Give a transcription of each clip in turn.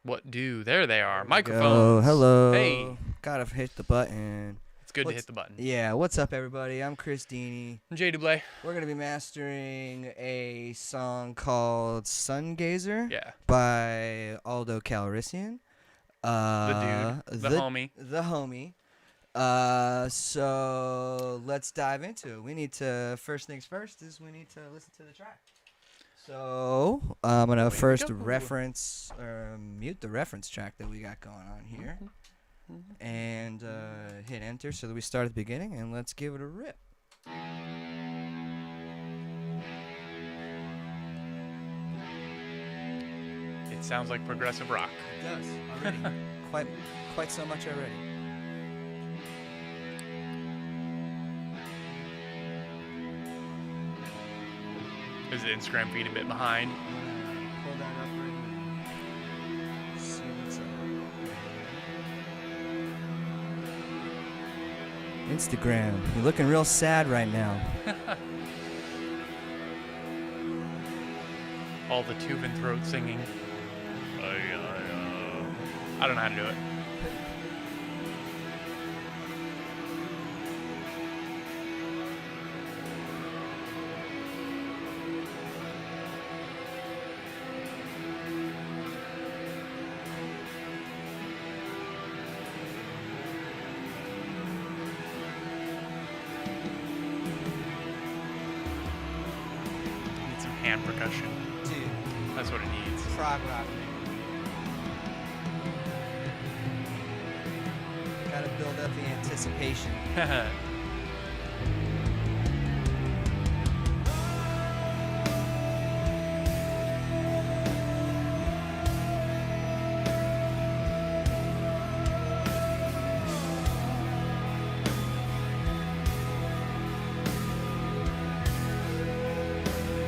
What do? There they are. Oh, Microphones. hello. Hey. Gotta hit the button. It's good to hit the button. Yeah, what's up, everybody? I'm Chris Dini. I'm Jay Dublé. We're gonna be mastering a song called "Sun Gazer" Yeah. by Aldo Calrissian. The dude. The homie. The homie. So let's dive into it. We need to, first things first is we need to listen to the track. So I'm gonna first reference or mute the reference track that we got going on here, and hit enter so that we start at the beginning, and let's give it a rip. It sounds like progressive rock. It does already. quite so much already. Is the Instagram feed a bit behind? Pull that up right now. See what's up. Instagram, you're looking real sad right now. All the tube and throat singing. I don't know how to do it. Need some hand percussion. Dude, That's what it needs. prog rock, man. Gotta build up the anticipation.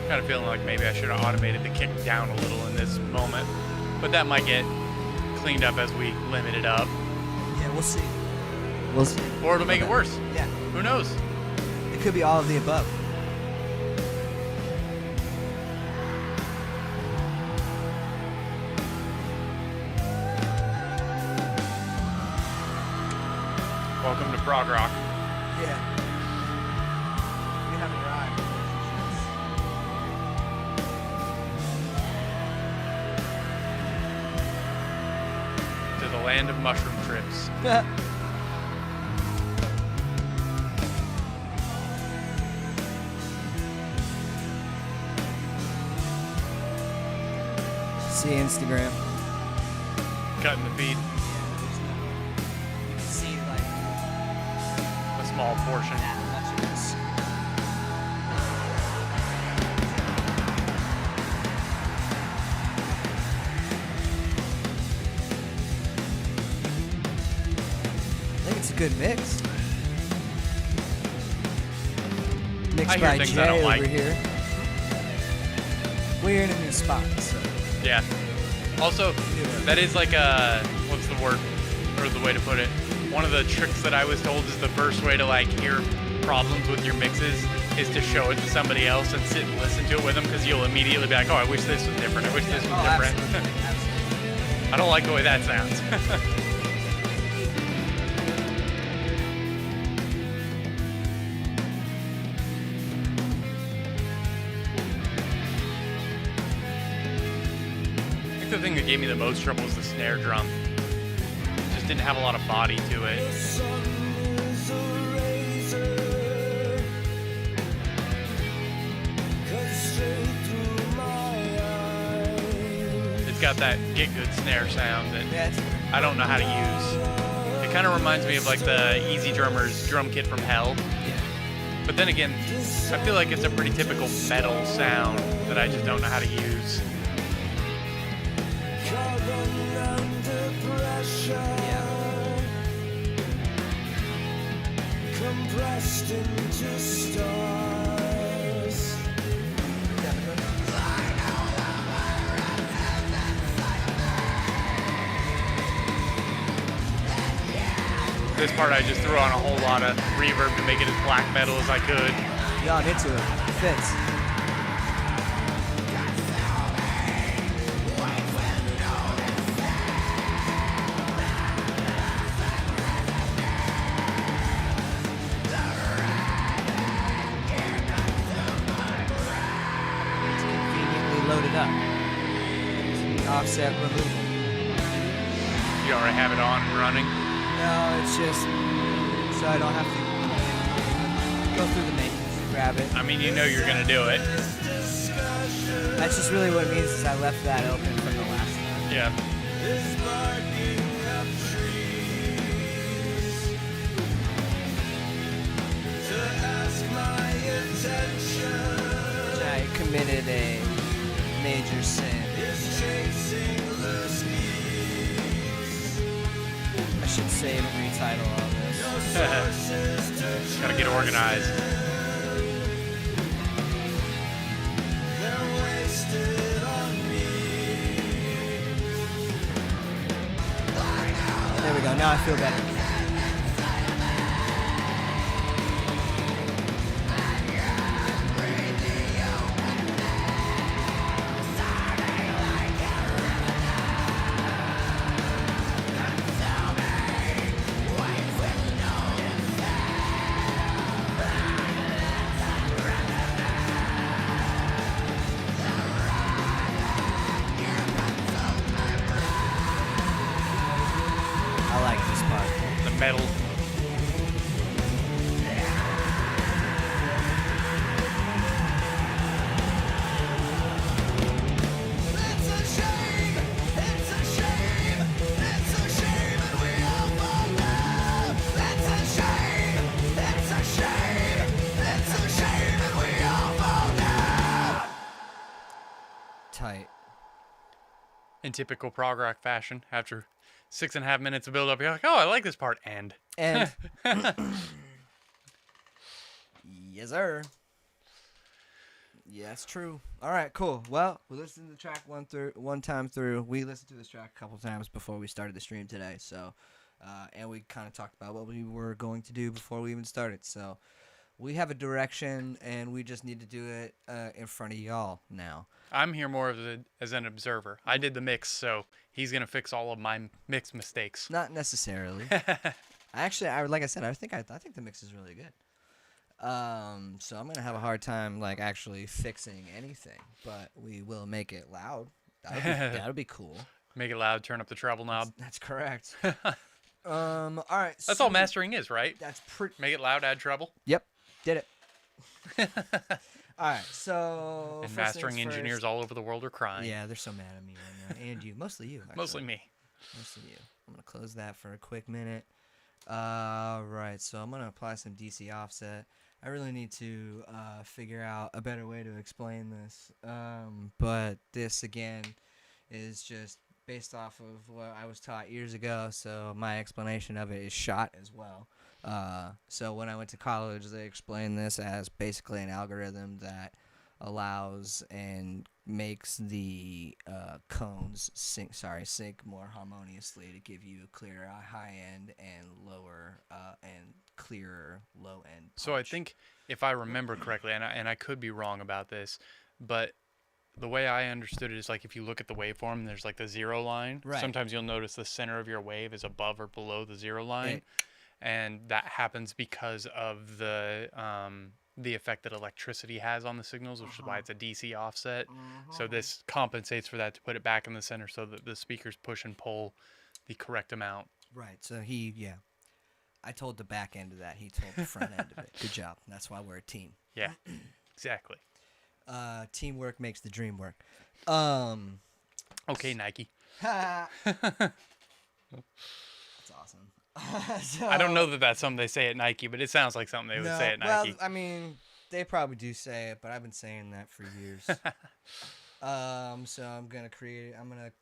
Kind of feeling like maybe I should have automated the kick down a little in this moment, but that might get cleaned up as we limit it up, Yeah, we'll see. We'll see. or it'll make it worse. Yeah, Who knows? it could be all of the above. Welcome to prog rock. Yeah. We haven't arrived. To the land of mushroom trips. See Instagram. Cutting the feed, You can see like a small portion. much of this. I think it's a good mix. Mixed I hear by things Jay I don't over like. here. We're in a new spot, so Yeah. Also, that is like a, what's the word, or the way to put it? One of the tricks that I was told is the first way to like hear problems with your mixes is to show it to somebody else and sit and listen to it with them, because you'll immediately be like, oh, I wish this was different. I wish this was different. Absolutely. I don't like the way that sounds. I think the thing that gave me the most trouble was the snare drum. It just didn't have a lot of body to it. It's got that get good snare sound that Yes. I don't know how to use. It kind of reminds me of like the Easy Drummer's drum kit from Hell. But then again, I feel like it's a pretty typical metal sound that I just don't know how to use. Compressed into stars. This part I just threw on a whole lot of reverb to make it as black metal as I could. Yeah, I'm into it. It fits. set removal. You already have it on and running. No, it's just so I don't have to go through the menus, grab it. I mean, you know you're gonna do it. That's just really what it means is I left that open from the last time. Yeah. I committed a major sin. I should save and retitle all this. Gotta get organized. There we go. Now I feel better. I like this part. The metal. Tight. In typical prog rock fashion, after 6.5 minutes of build up, you're like, oh, I like this part. And And yes, sir. Yeah, that's true. All right, cool. Well, we listened to the track one time through. We listened to this track a couple times before we started the stream today. So, and we kind of talked about what we were going to do before we even started. So, we have a direction, and we just need to do it in front of y'all now. I'm here more as an observer. I did the mix, so he's gonna fix all of my mix mistakes. Not necessarily. Like I said, I think the mix is really good. So I'm gonna have a hard time like actually fixing anything, but we will make it loud. That'll be cool. Make it loud. Turn up the treble knob. That's correct. All right. That's all mastering is, right? That's pretty. Make it loud. Add treble. Yep, did it. All right. So And first mastering things engineers first. all over the world are crying. Yeah, they're so mad at me right now, and you, mostly you. Actually. Mostly me. Mostly you. I'm gonna close that for a quick minute. Right. So I'm gonna apply some DC offset. I really need to figure out a better way to explain this. But this again is just based off of what I was taught years ago. So my explanation of it is shot as well. So when I went to college, they explained this as basically an algorithm that allows and makes the cones sync more harmoniously to give you a clearer high end and lower and clearer low end. So I punch. think if I remember correctly, and I could be wrong about this, but the way I understood it is like if you look at the waveform, there's like the zero line. Right. Sometimes you'll notice the center of your wave is above or below the zero line, and that happens because of the effect that electricity has on the signals, which is why it's a DC offset. So this compensates for that to put it back in the center so that the speakers push and pull the correct amount. Right. So I told the back end of that. He told the front end of it. Good job. That's why we're a team. Yeah, exactly. Teamwork makes the dream work. Okay, Nike. That's awesome. I don't know that that's something they say at Nike, but it sounds like something they would say at Nike. Well, I mean, they probably do say it, but I've been saying that for years. So I'm gonna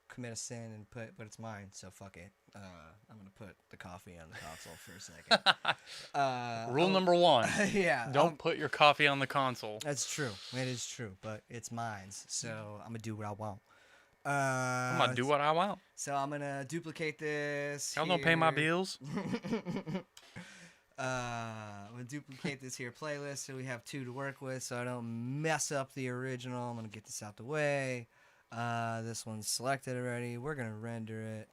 commit a sin and but it's mine, so fuck it. I'm gonna put the coffee on the console for a second. Rule number 1. Yeah. Don't put your coffee on the console. That's true. It is true, but it's mine, so I'm gonna do what I want. I'm going to do what I want. So I'm gonna duplicate this. Y'all don't pay my here. bills. I'm gonna duplicate this here playlist so we have 2 to work with, so I don't mess up the original. I'm gonna get this out the way. This one's selected already. We're gonna render it.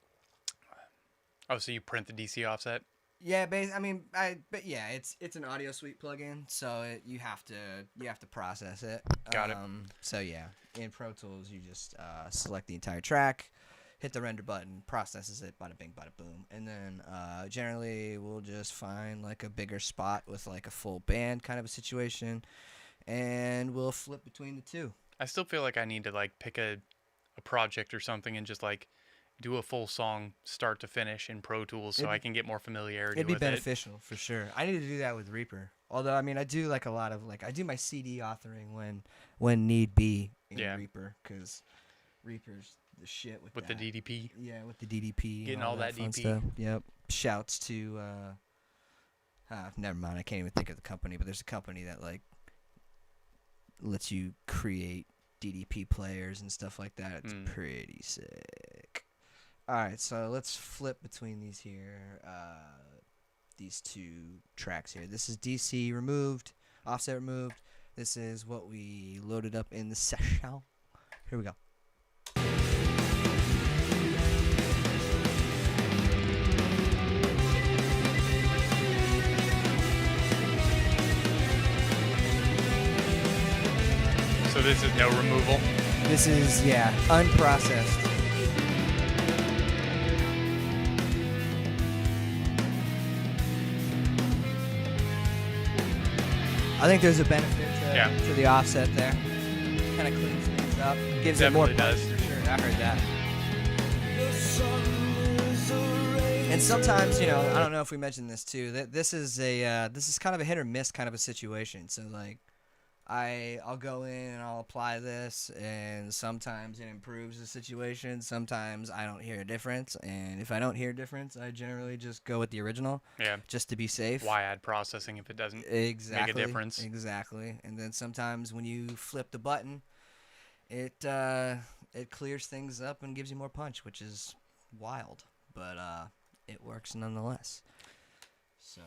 Oh, so you print the DC offset? Yeah, but yeah, it's an audio suite plugin, so you have to process it. Got it. So yeah, in Pro Tools, you just select the entire track, hit the render button, processes it, bada bing, bada boom, and then generally we'll just find like a bigger spot with like a full band kind of a situation, and we'll flip between the two. I still feel like I need to like pick a project or something and just like do a full song start to finish in Pro Tools so I can get more familiarity It'd be with beneficial for sure. I need to do that with Reaper. Although I mean, I do like a lot of like I do my CD authoring when need be in Yeah. Reaper, because Reaper's the shit with with that. the DDP. Yeah, with the DDP. Getting and all that fun DP. stuff. Yep. Shouts to never mind. I can't even think of the company, but there's a company that like lets you create DDP players and stuff like that. It's pretty sick. All right, so let's flip between these here. These two tracks here. This is DC removed, offset removed. This is what we loaded up in the session. Here we go. So this is no removal. This is, yeah, unprocessed. I think there's a benefit to the offset there. Kind of cleans things up, gives it more punch. Definitely For sure. I heard that. And sometimes, you know, I don't know if we mentioned this too. That this is kind of a hit or miss kind of a situation. So like, I'll go in and I'll apply this, and sometimes it improves the situation. Sometimes I don't hear a difference, and if I don't hear a difference, I generally just go with the original. Yeah. Just to be safe. Why add processing if it doesn't Exactly. make a difference? Exactly. And then sometimes when you flip the button, it clears things up and gives you more punch, which is wild, but it works nonetheless. So,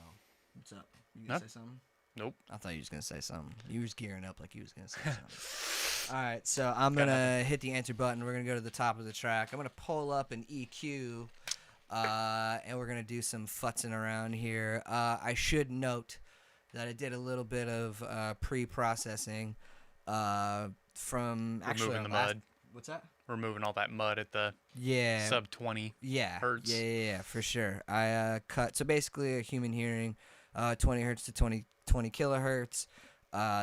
what's up? You gonna say something? Nope. I thought you was gonna say something. You was gearing up like you was gonna say something. All right, so I'm gonna hit the enter button. We're gonna go to the top of the track. I'm gonna pull up an EQ, and we're gonna do some futzing around here. I should note that I did a little bit of pre-processing from actually Removing the mud. What's that? Removing all that mud at the Yeah. sub 20 hertz. Yeah, for sure. I cut, so basically a human hearing, 20 hertz to 20 kilohertz.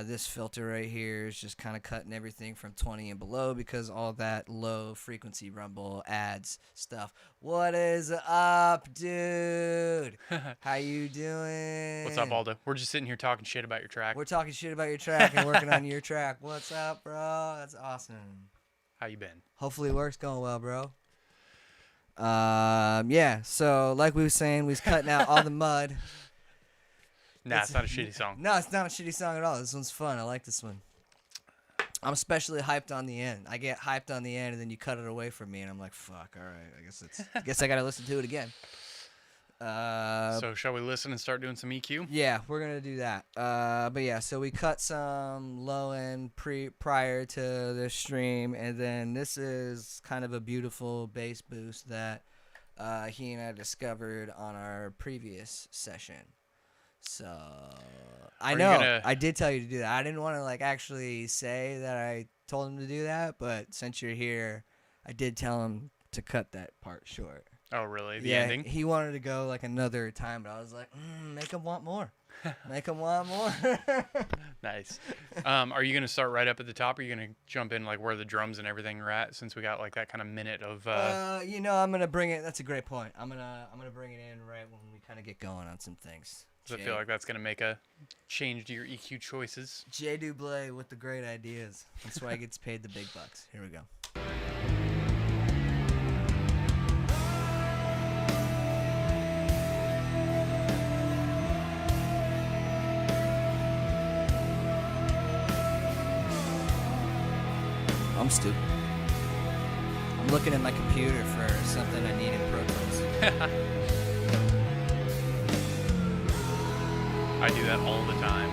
This filter right here is just kind of cutting everything from 20 and below, because all that low frequency rumble adds stuff. What is up, dude? How you doing? What's up, Aldo? We're just sitting here talking shit about your track. We're talking shit about your track and working on your track. What's up, bro? That's awesome. How you been? Hopefully work's going well, bro. Yeah, so like we were saying, we was cutting out all the mud. Nah, it's not a shitty song. No, it's not a shitty song at all. This one's fun. I like this one. I'm especially hyped on the end. I get hyped on the end, and then you cut it away from me, and I'm like, fuck, all right. I guess I got to listen to it again. So shall we listen and start doing some E EQ? Yeah, we're going to do that. But yeah, so we cut some low end prior to the stream, and then this is kind of a beautiful bass boost that he and I discovered on our previous session. So I know I did tell you to do that. I didn't want to like actually say that I told him to do that, but since you're here, I did tell him to cut that part short. Oh, really? The yeah, ending? he wanted to go like another time, but I was like, make him want more. Make him want more. Nice. Are you going to start right up at the top, or are you going to jump in like where the drums and everything are at, since we got like that kind of minute of You know, I'm going to bring it. That's a great point. I'm going to bring it in right when we kind of get going on some things. does it feel like that's going to make a change to your EQ choices? Jay Dublé with the great ideas. That's why he gets paid the big bucks. Here we go. I'm stupid. I'm looking at my computer for something I need in Pro Tools. I do that all the time.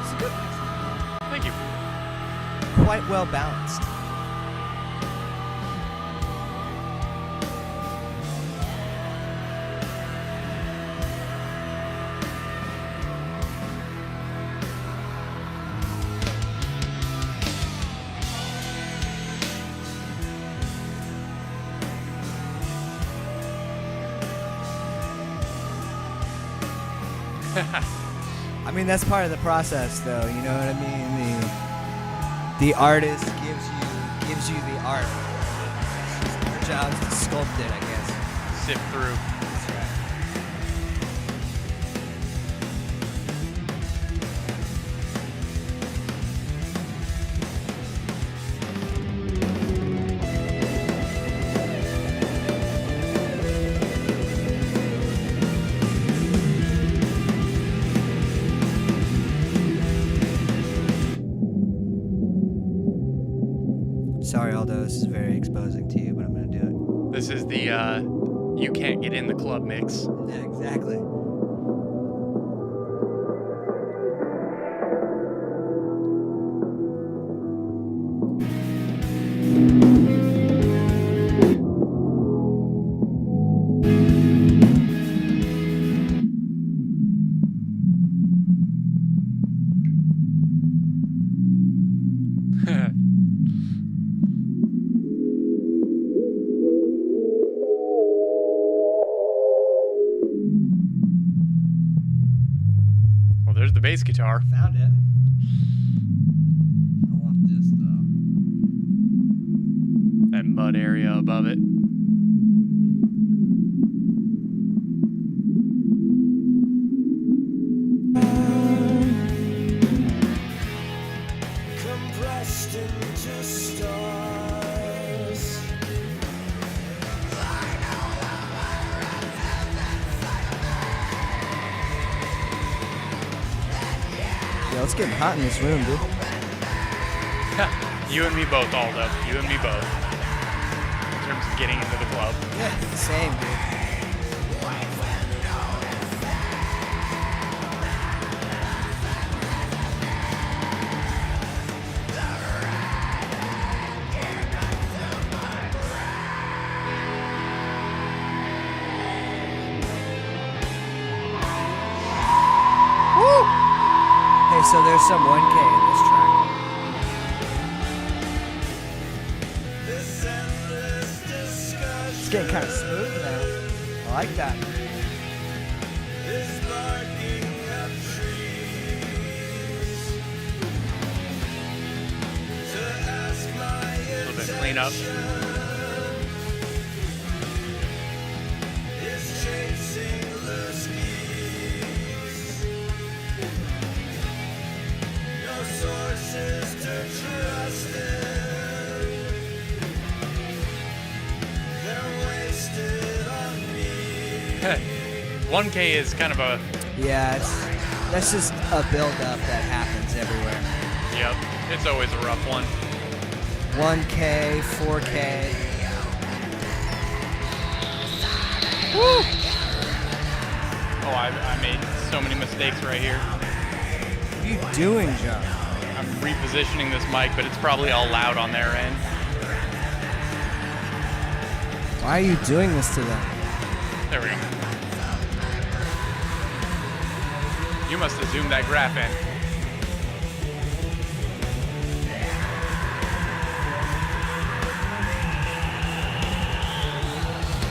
It's a good mix. Thank you. Quite well balanced. I mean, that's part of the process, though. You know what I mean? The artist gives you the art. Your job is to sculpt it, I guess. Sift through. That's right. Sorry, Aldo, this is very exposing to you, but I'm gonna do This is the you can't get in the club mix. it. Yeah, exactly. Well, there's the bass guitar. Found it. I want this though. That mud area above it. compressed into stars. Yo, it's getting hot in this room, dude. You and me both, Aldo. You and me both. In terms of getting into the club. Yeah, same, dude. Woo! Hey, so there's some 1K in this track. This endless discussion It's getting kind of smooth now. I like that. is barking up trees to ask my A little bit cleanup. is chasing loose geese. No sources to trust in. They're wasted on me. 1K is kind of a Yeah, that's just a build-up that happens everywhere. yep. It's always a rough one. 1K, 4K. Oh, I made so many mistakes right here. What are you doing, John? I'm repositioning this mic, but it's probably all loud on their end. Why are you doing this to them? There we go. You must have zoomed that graph in.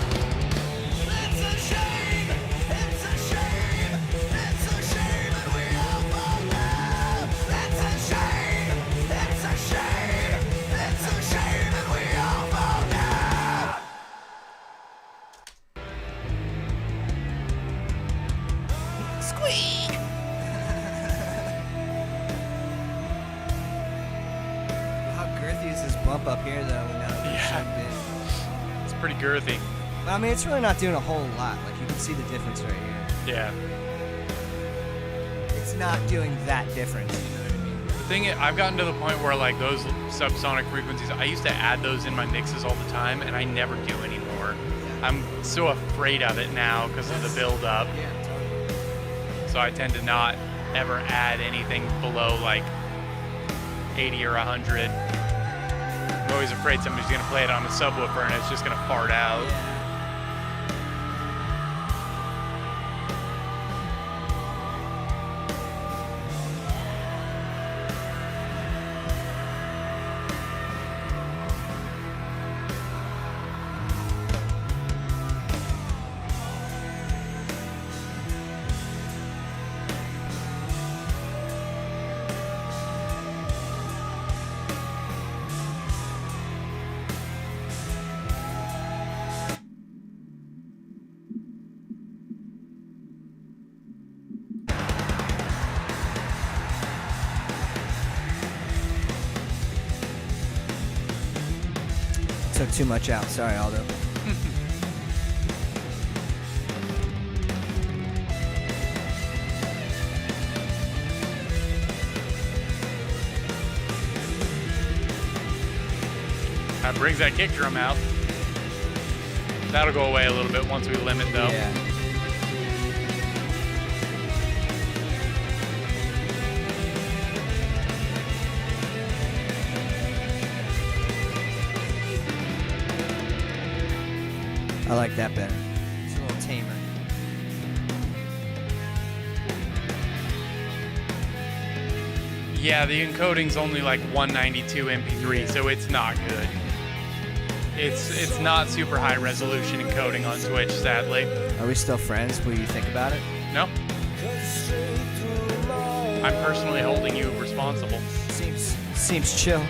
It's a shame, it's a shame, it's a shame that we all fall down. It's a shame, it's a shame, it's a shame that we all fall down. Squeak! How girthy is this bump up here, though? Now that we're Yeah. sucked in? It's pretty girthy. But, I mean, it's really not doing a whole lot. Like, you can see the difference right here. Yeah. It's not doing that difference. You know what I mean? The thing is, I've gotten to the point where like those subsonic frequencies, I used to add those in my mixes all the time, and I never do anymore. I'm so afraid of it now because of the build-up. Yeah, totally. So I tend to not ever add anything below like 80 or 100. I'm always afraid somebody's gonna play it on a subwoofer and it's just gonna fart out. took too much out. Sorry, Aldo. That brings that kick drum out. That'll go away a little bit once we limit, though. Yeah. I like that better. It's a little tamer. Yeah, the encoding's only like 192 MP3, so it's not good. It's not super high resolution encoding on Twitch, sadly. Are we still friends? What do you think about it? No. I'm personally holding you responsible. Seems chill.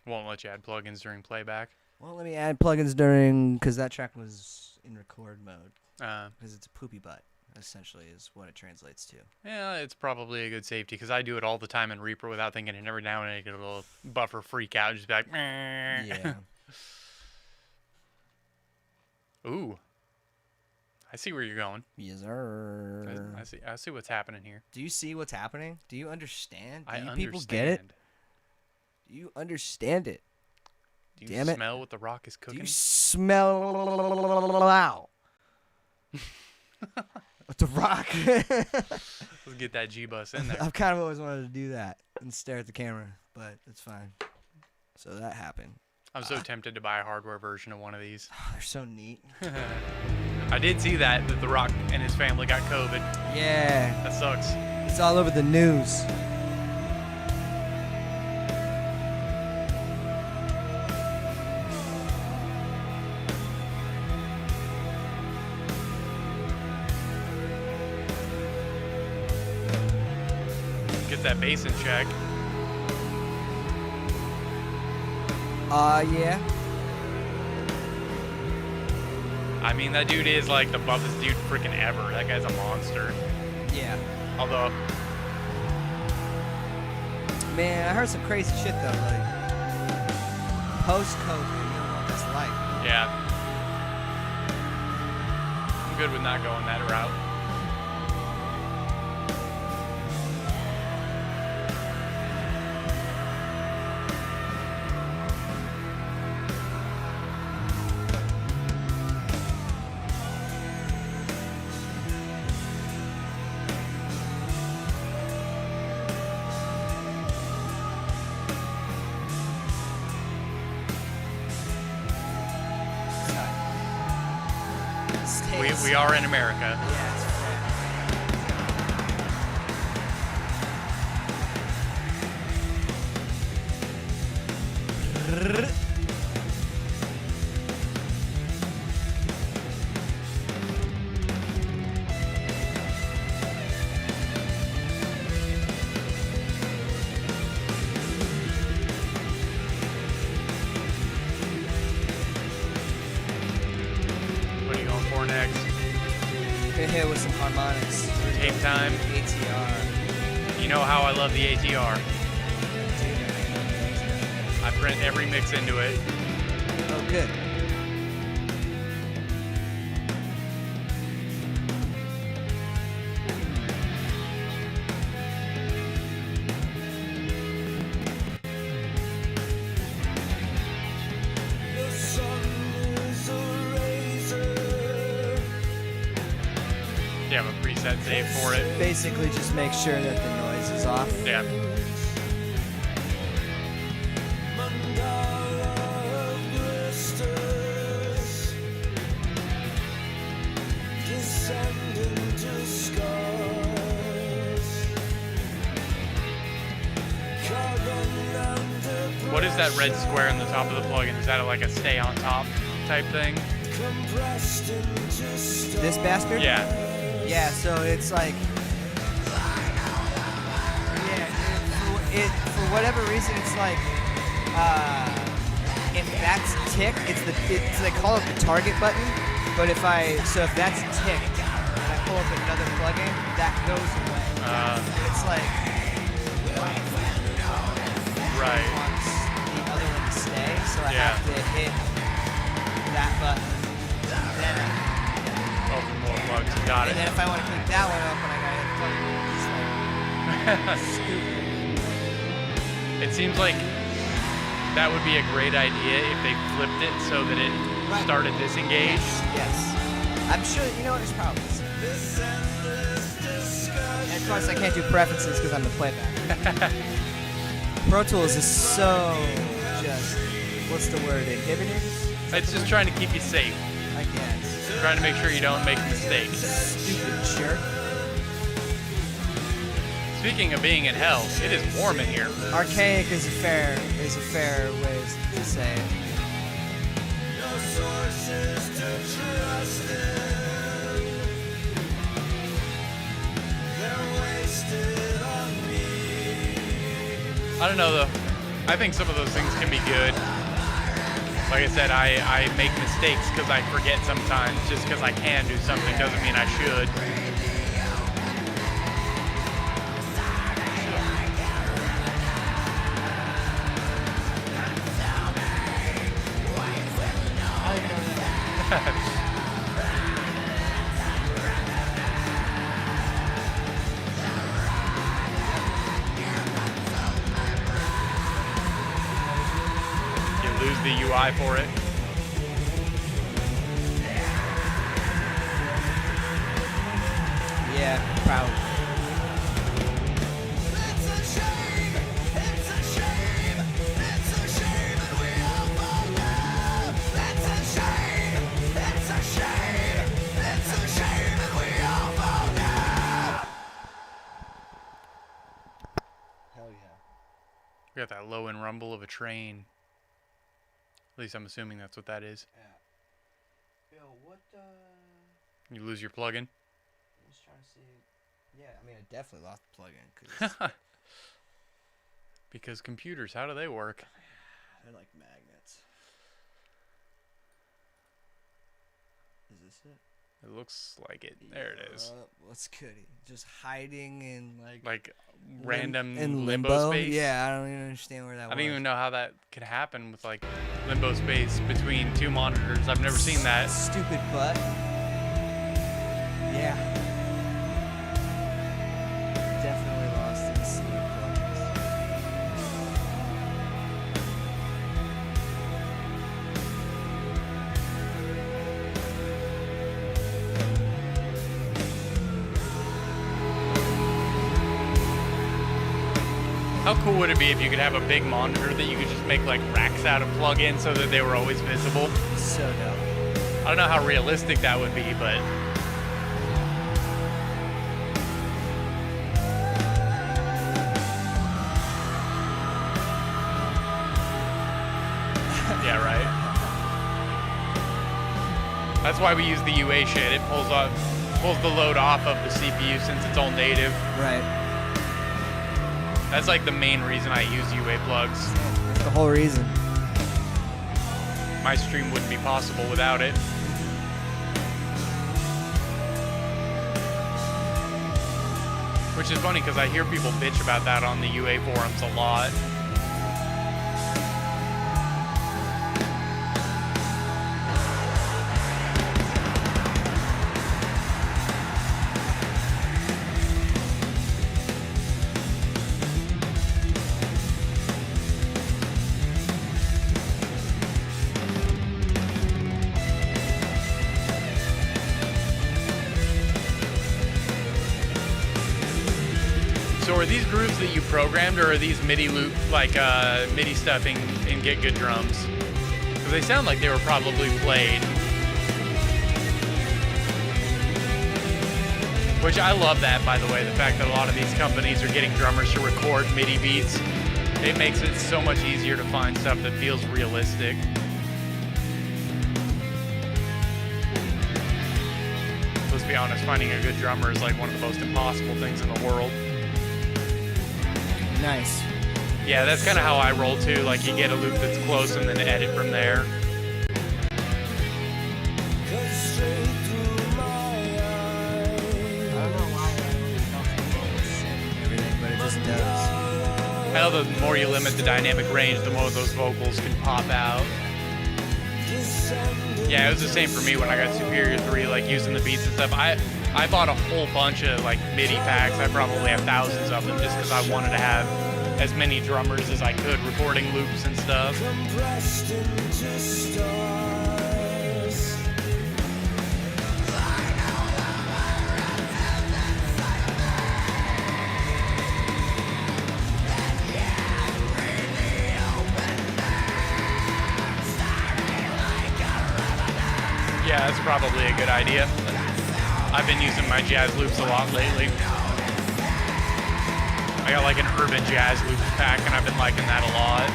Won't let you add plugins during playback. Well, let me add plugins during, because that track was in record mode. Because it's a poopy butt, essentially, is what it translates to. Yeah, it's probably a good safety, because I do it all the time in Reaper without thinking, and every now and then I get a little buffer freak out and just be like, meh. Yeah. Ooh. I see where you're going. Yes, sir. I see what's happening here. Do you see what's happening? Do you understand? Do you I people understand. get it? Do you understand it? Do you Damn it. smell what the rock is Do cooking? you smell out? What the rock? Let's get that G-bus in there. I've kind of always wanted to do that and stare at the camera, but it's fine. So that happened. I'm so tempted to buy a hardware version of one of these. Oh, they're so neat. I did see that The Rock and his family got COVID. Yeah. That sucks. It's all over the news. Get that bass in check. Yeah. I mean, that dude is like the buffest dude freaking ever. That guy's a monster. Yeah. Although, Man, I heard some crazy shit though, like post-COVID, you know what that's like. yeah. I'm good with not going that route. We are in America. Yeah, it's fair. What are you going for next? Hit hit with some harmonics. Tape time. ATR. You know how I love the ATR. I print every mix into it. Oh, good. You have a preset save for it. Basically, just make sure that the noise is off. Yeah. What is that red square in the top of the plugin? Is that like a stay on top type thing? This bastard? Yeah. Yeah, so it's like, yeah, for whatever reason, it's like If that's tick, it's they call it the target button. But if that's tick, and I pull up another plugin, that goes away. It's like Right. wants the other one to stay, so I Yeah. have to hit that button. Then, Open more plugs. Got and then it. if I want to click that one open, I gotta hit the plugin. It's like stupid. It seems like that would be a great idea if they flipped it so that it Right. started disengaged. Yes. I'm sure, there's problems. And of course, I can't do preferences because I'm the playback. Pro Tools is so just, what's the word, inhibited? It's just trying to keep you safe. I guess. Trying to make sure you don't make mistakes. Stupid jerk. Speaking of being in hell, it is warm in here. Archaic is a fair way to say it. I don't know though. I think some of those things can be good. Like I said, I make mistakes because I forget sometimes. Just because I can do something doesn't mean I should. You lose the UI for it. Yeah, probably. It's a shame, it's a shame, it's a shame that we all fall down. It's a shame, it's a shame, it's a shame that we all fall down. Hell yeah. We got that low end rumble of a train. At least I'm assuming that's what that is. Yo, what You lose your plugin. I'm just trying to see. Yeah, I mean, I definitely lost the plugin because Because computers, how do they work? they're like magnets. Is this it? It looks like it. There it is. What's goody? Just hiding in Like random in limbo space. Yeah, I don't even understand where that I was. don't even know how that could happen with like limbo space between two monitors. I've never seen that. Stupid butt. Yeah. Definitely lost in the sea of plugins. How cool would it be if you could have a big monitor that you could just make like racks out of plugins so that they were always visible? So dope. I don't know how realistic that would be, but yeah, right. That's why we use the UA shit. It pulls the load off of the CPU since it's all native. Right. That's like the main reason I use UA plugs. That's the whole reason. My stream wouldn't be possible without it. Which is funny because I hear people bitch about that on the UA forums a lot. So are these grooves that you programmed, or are these MIDI loop, like MIDI stuff in Get Good Drums? Because they sound like they were probably played. Which I love that, by the way, the fact that a lot of these companies are getting drummers to record MIDI beats. It makes it so much easier to find stuff that feels realistic. Let's be honest, finding a good drummer is like one of the most impossible things in the world. Nice. Yeah, that's kind of how I roll too. Like you get a loop that's close and then edit from there. I don't know why I always felt comfortable singing everything, but it just does. I know the more you limit the dynamic range, the more those vocals can pop out. Yeah, it was the same for me when I got Superior 3, like using the beats and stuff. I bought a whole bunch of like MIDI packs. I probably have thousands of them just because I wanted to have as many drummers as I could recording loops and stuff. Compressed into stars. Yeah, that's probably a good idea. I've been using my jazz loops a lot lately. I got like an urban jazz loops pack and I've been liking that a lot.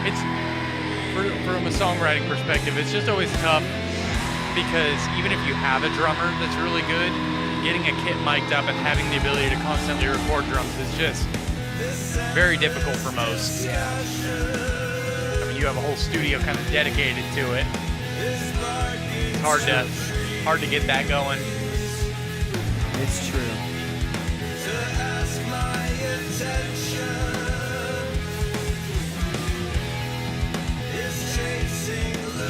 It's, from a songwriting perspective, it's just always tough because even if you have a drummer that's really good, getting a kit mic'd up and having the ability to constantly record drums is just very difficult for most. Yeah. I mean, you have a whole studio kind of dedicated to it. It's hard to get that going. It's true.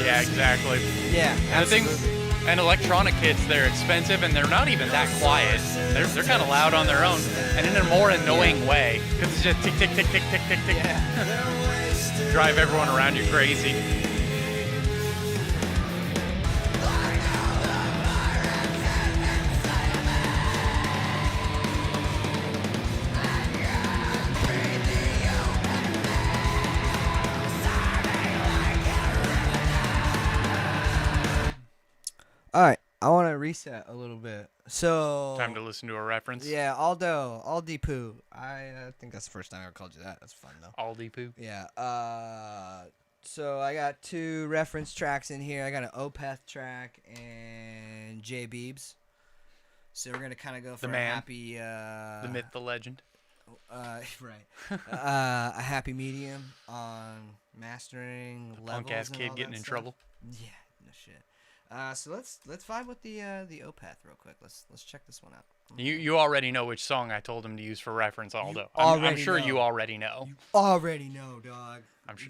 Yeah, exactly. Yeah, And the thing, and electronic kits, they're expensive and they're not even that quiet. They're kind of loud on their own, and in a more annoying way because it's just tick tick tick tick tick tick tick. Yeah. Drive everyone around you crazy. All right, I want to reset a little bit. So Time to listen to a reference. Yeah, Aldi Poo. I think that's the first time I ever called you that. That's fun though. Aldi poo. Yeah. So I got 2 reference tracks in here. I got an Opeth track and J Beebs. So we're gonna kind of go for The a man. happy. The myth, the legend. Right. A happy medium on mastering levels. Punk ass and kid all getting that in stuff. trouble. Yeah, no shit. So let's vibe with the Opeth real quick. Let's check this one out. You already know which song I told him to use for reference, Aldo. I'm already sure know. you already know. Already know, dog.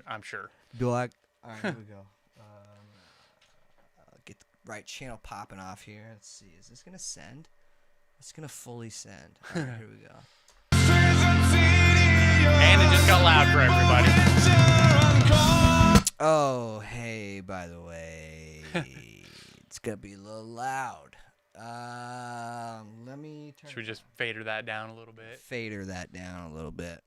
I'm sure. Dog. All right, here we go. Get the right channel popping off here. Let's see. Is this gonna send? It's gonna fully send. All right, here we go. And it just got loud for everybody. Oh, hey, by the way, it's gonna be a little loud. Let me turn. Should we just fader that down a little bit? fader that down a little bit?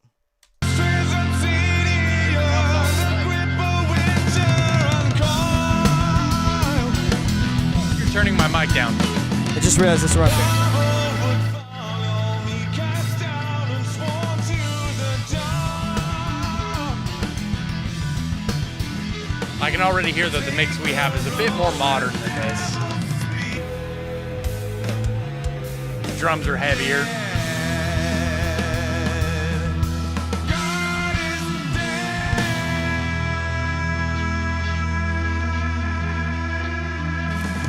You're turning my mic down. I just realized this is right there. I can already hear that the mix we have is a bit more modern than this. The drums are heavier.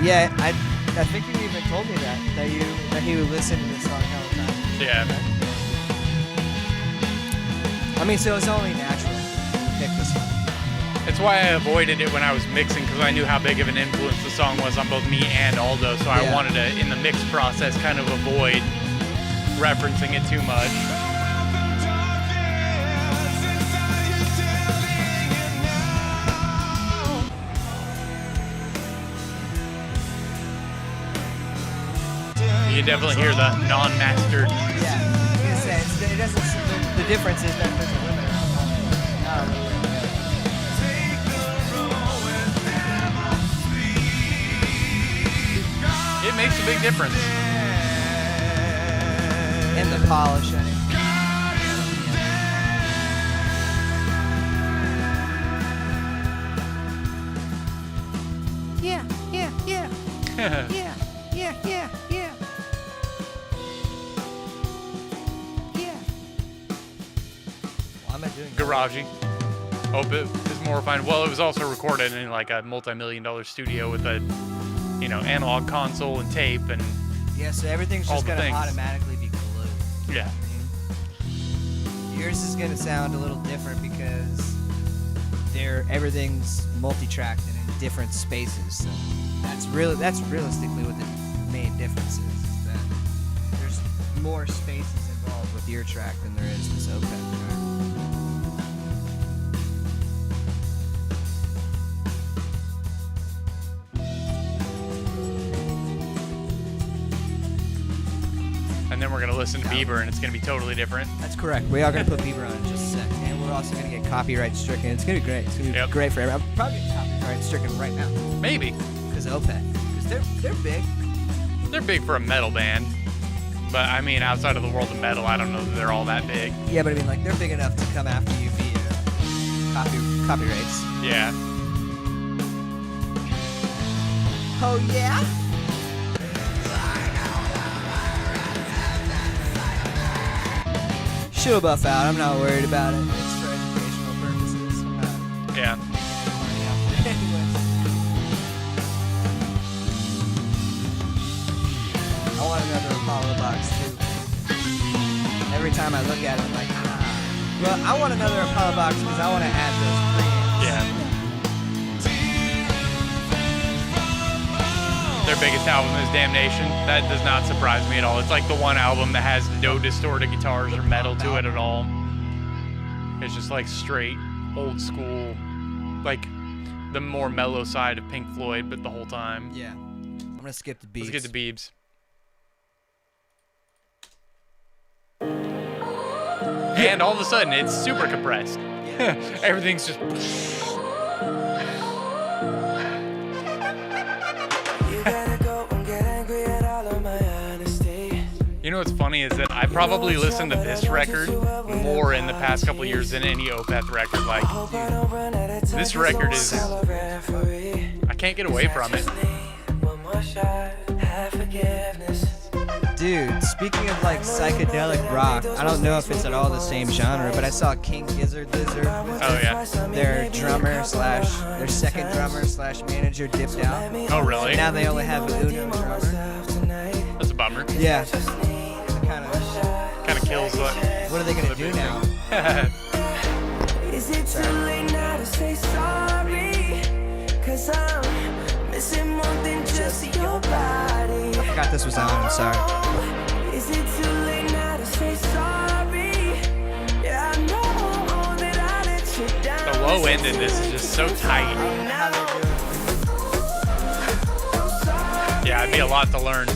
Yeah, I think you even told me that he would listen to this song all the time. Yeah. I mean, so it's only natural to pick this one. That's why I avoided it when I was mixing, because I knew how big of an influence the song was on both me and Aldo, so I Yeah. wanted to, in the mix process, kind of avoid referencing it too much. You can definitely hear the non-mastered. Yeah, it doesn't. The difference is that there's a limiter. Not a limiter. It makes a big difference. And the polish on it. Yeah. I'm not doing garagey. Opeth is more refined. Well, it was also recorded in like a multi-million-dollar studio with a, analog console and tape and Yeah, so everything's all just the gonna things. automatically be glued. yeah. Yours is gonna sound a little different because everything's multi-tracked and in different spaces. So that's realistically what the main difference is that there's more spaces involved with your track than there is this Opeth track. And then we're gonna listen to Bieber, and it's gonna be totally different. That's correct. We are gonna put Bieber on in just a sec, and we're also gonna get copyright stricken. It's gonna be great. It's gonna be Yep. great for everyone. I'm probably getting copyright stricken right now Maybe because Opeth. Because they're big. they're big for a metal band, but I mean, outside of the world of metal, I don't know that they're all that big. Yeah, but I mean, like, they're big enough to come after you via copyrights. Yeah. Oh, yeah? She'll buff out. I'm not worried about it. It's for educational purposes. I'm not Yeah. money out there anyways. I want another Apollo box, too. Every time I look at it, I'm like, ah. Well, I want another Apollo box because I want to add those preamps. Yeah. Their biggest album is Damnation. That does not surprise me at all. It's like the one album that has no distorted guitars or metal to it at all. It's just like straight, old school, like the more mellow side of Pink Floyd, but the whole time. Yeah. I'm going to skip the beats. Let's get to Biebs. And all of a sudden, it's super compressed. Everything's just... You gotta go and get angry at all of my honesty. You know what's funny is that I probably listened to this record more in the past couple of years than any Opeth record. Like, Hope I don't run out of time, this record so is... I'll tell a referee. I can't get away from it. One more shot, have forgiveness. Dude, speaking of like psychedelic rock, I don't know if it's at all the same genre, but I saw King Gizzard Lizard with Oh, yeah. their their second drummer slash manager dipped out. Oh, really? Now they only have a Uno drummer. That's a bummer. Yeah. Kind of kills the... What are they gonna do now? Is it too late now to say sorry? 'Cause I'm missing more than just your body. Forgot this was on, I'm sorry. Is it too late now to say sorry? Yeah, I know that I let you down. The low end in this is just so tight. How they do it. Yeah, it'd be a lot to learn.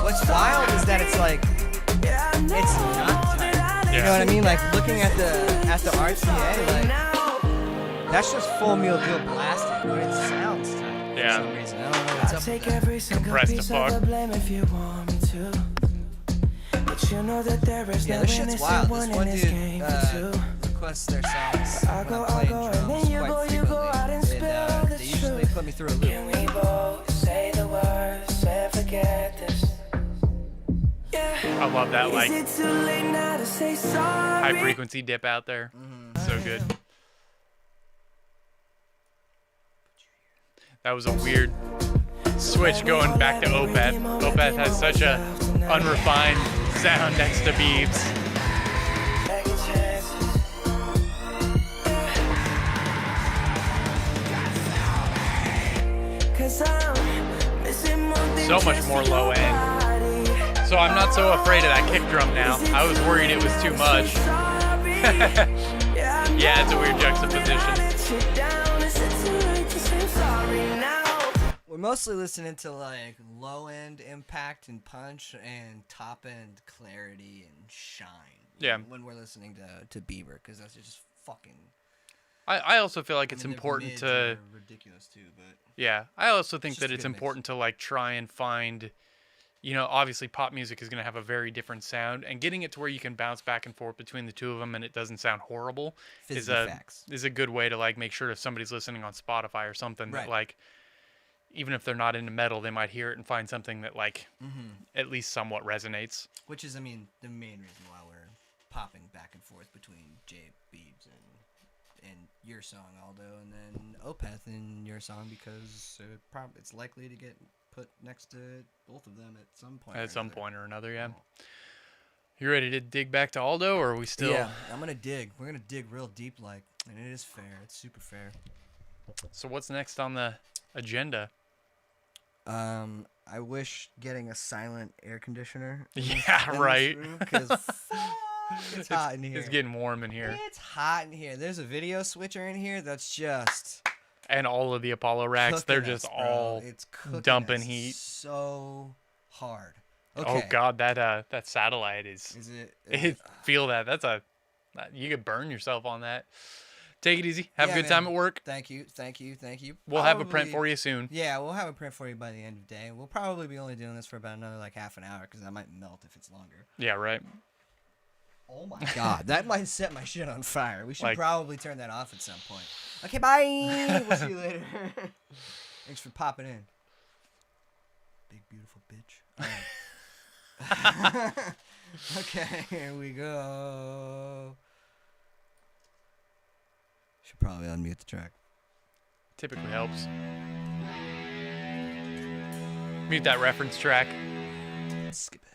What's wild is that it's like it's not tight. You know what I mean? Like looking at the RTA, like that's just Full Meal Deal blasting, but it sounds tight Yeah. for some reason. I don't know what's I'll up take with that. every single Compressed piece the of fuck. the blame if you want me to. But you know that there is Yeah, no this shit's innocent wild. one This in one this dude game for two. requests their songs I when go, I'm I playing go, and drums then you quite go frequently. out and spill the They usually truth. put me through a loop. Can we both say the words and forget this? Yeah. I love that, like, Is it too late now to say sorry? high frequency dip out there. So good. That was a weird switch going back to Opeth. Opeth has such a unrefined sound next to Biebs. Second chances. Cause I'm missing more than So much just more your low end. body. So I'm not so afraid of that kick drum now. I was worried it was too much. Yeah, it's a weird juxtaposition. We're mostly listening to like low end impact and punch and top end clarity and shine. Yeah. When we're listening to Bieber, because that's just fucking. I also feel like it's I mean, the important mids to... are ridiculous too, but Yeah, I also think It's that just a it's good mix. important to like try and find, obviously pop music is going to have a very different sound, and getting it to where you can bounce back and forth between the two of them and it doesn't sound horrible is Physical facts. a good way to like make sure if somebody's listening on Spotify or something Right. that like even if they're not into metal, they might hear it and find something that like at least somewhat resonates. Which is, I mean, the main reason why we're popping back and forth between Jay Beebs and your song, Aldo, and then Opeth in your song, because it's likely to get put next to both of them at some point. At some point or another, yeah. You ready to dig back to Aldo, or are we still? Yeah, I'm gonna dig. We're gonna dig real deep, like, and it is fair. It's super fair. So what's next on the agenda? I wish getting a silent air conditioner. Yeah, right. Because it's hot in here. It's getting warm in here. It's hot in here. There's a video switcher in here that's just And all of the Apollo racks, they're cooking just us, bro. all It's cooking dumping us heat. so hard. Okay. Oh God, that satellite is. Is it? Feel that? You could burn yourself on that. Take it easy. Have Yeah, a good man. time at work. Thank you. We'll have a print for you soon. Yeah, we'll have a print for you by the end of the day. We'll probably be only doing this for about another like half an hour because I might melt if it's longer. Yeah, right. Oh my God, that might set my shit on fire. We should Like- probably turn that off at some point. Okay, bye. We'll see you later. Thanks for popping in. Big beautiful bitch. All right. Okay, here we go. Should probably unmute the track. Typically helps. Mute that reference track. Skip it.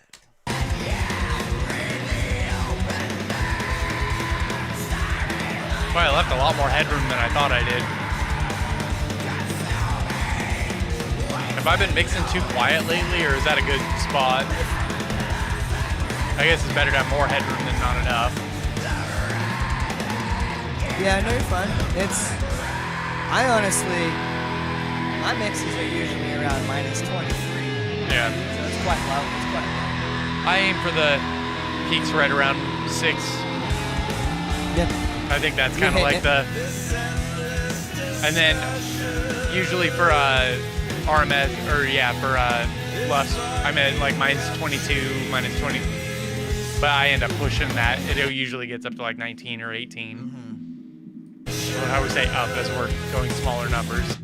Well, I left a lot more headroom than I thought I did. Have I been mixing too quiet lately, or is that a good spot? I guess it's better to have more headroom than not enough. Yeah, no, you're fine. I honestly, my mixes are usually around -23. Yeah. So it's quite low. It's quite low. I aim for the peaks right around 6. Yeah. I think that's kind of like the... And then usually for RMS, or yeah, for Lux, I'm at like -22, -20. But I end up pushing that. It usually gets up to like 19 or 18. Or I would say up as we're going smaller numbers.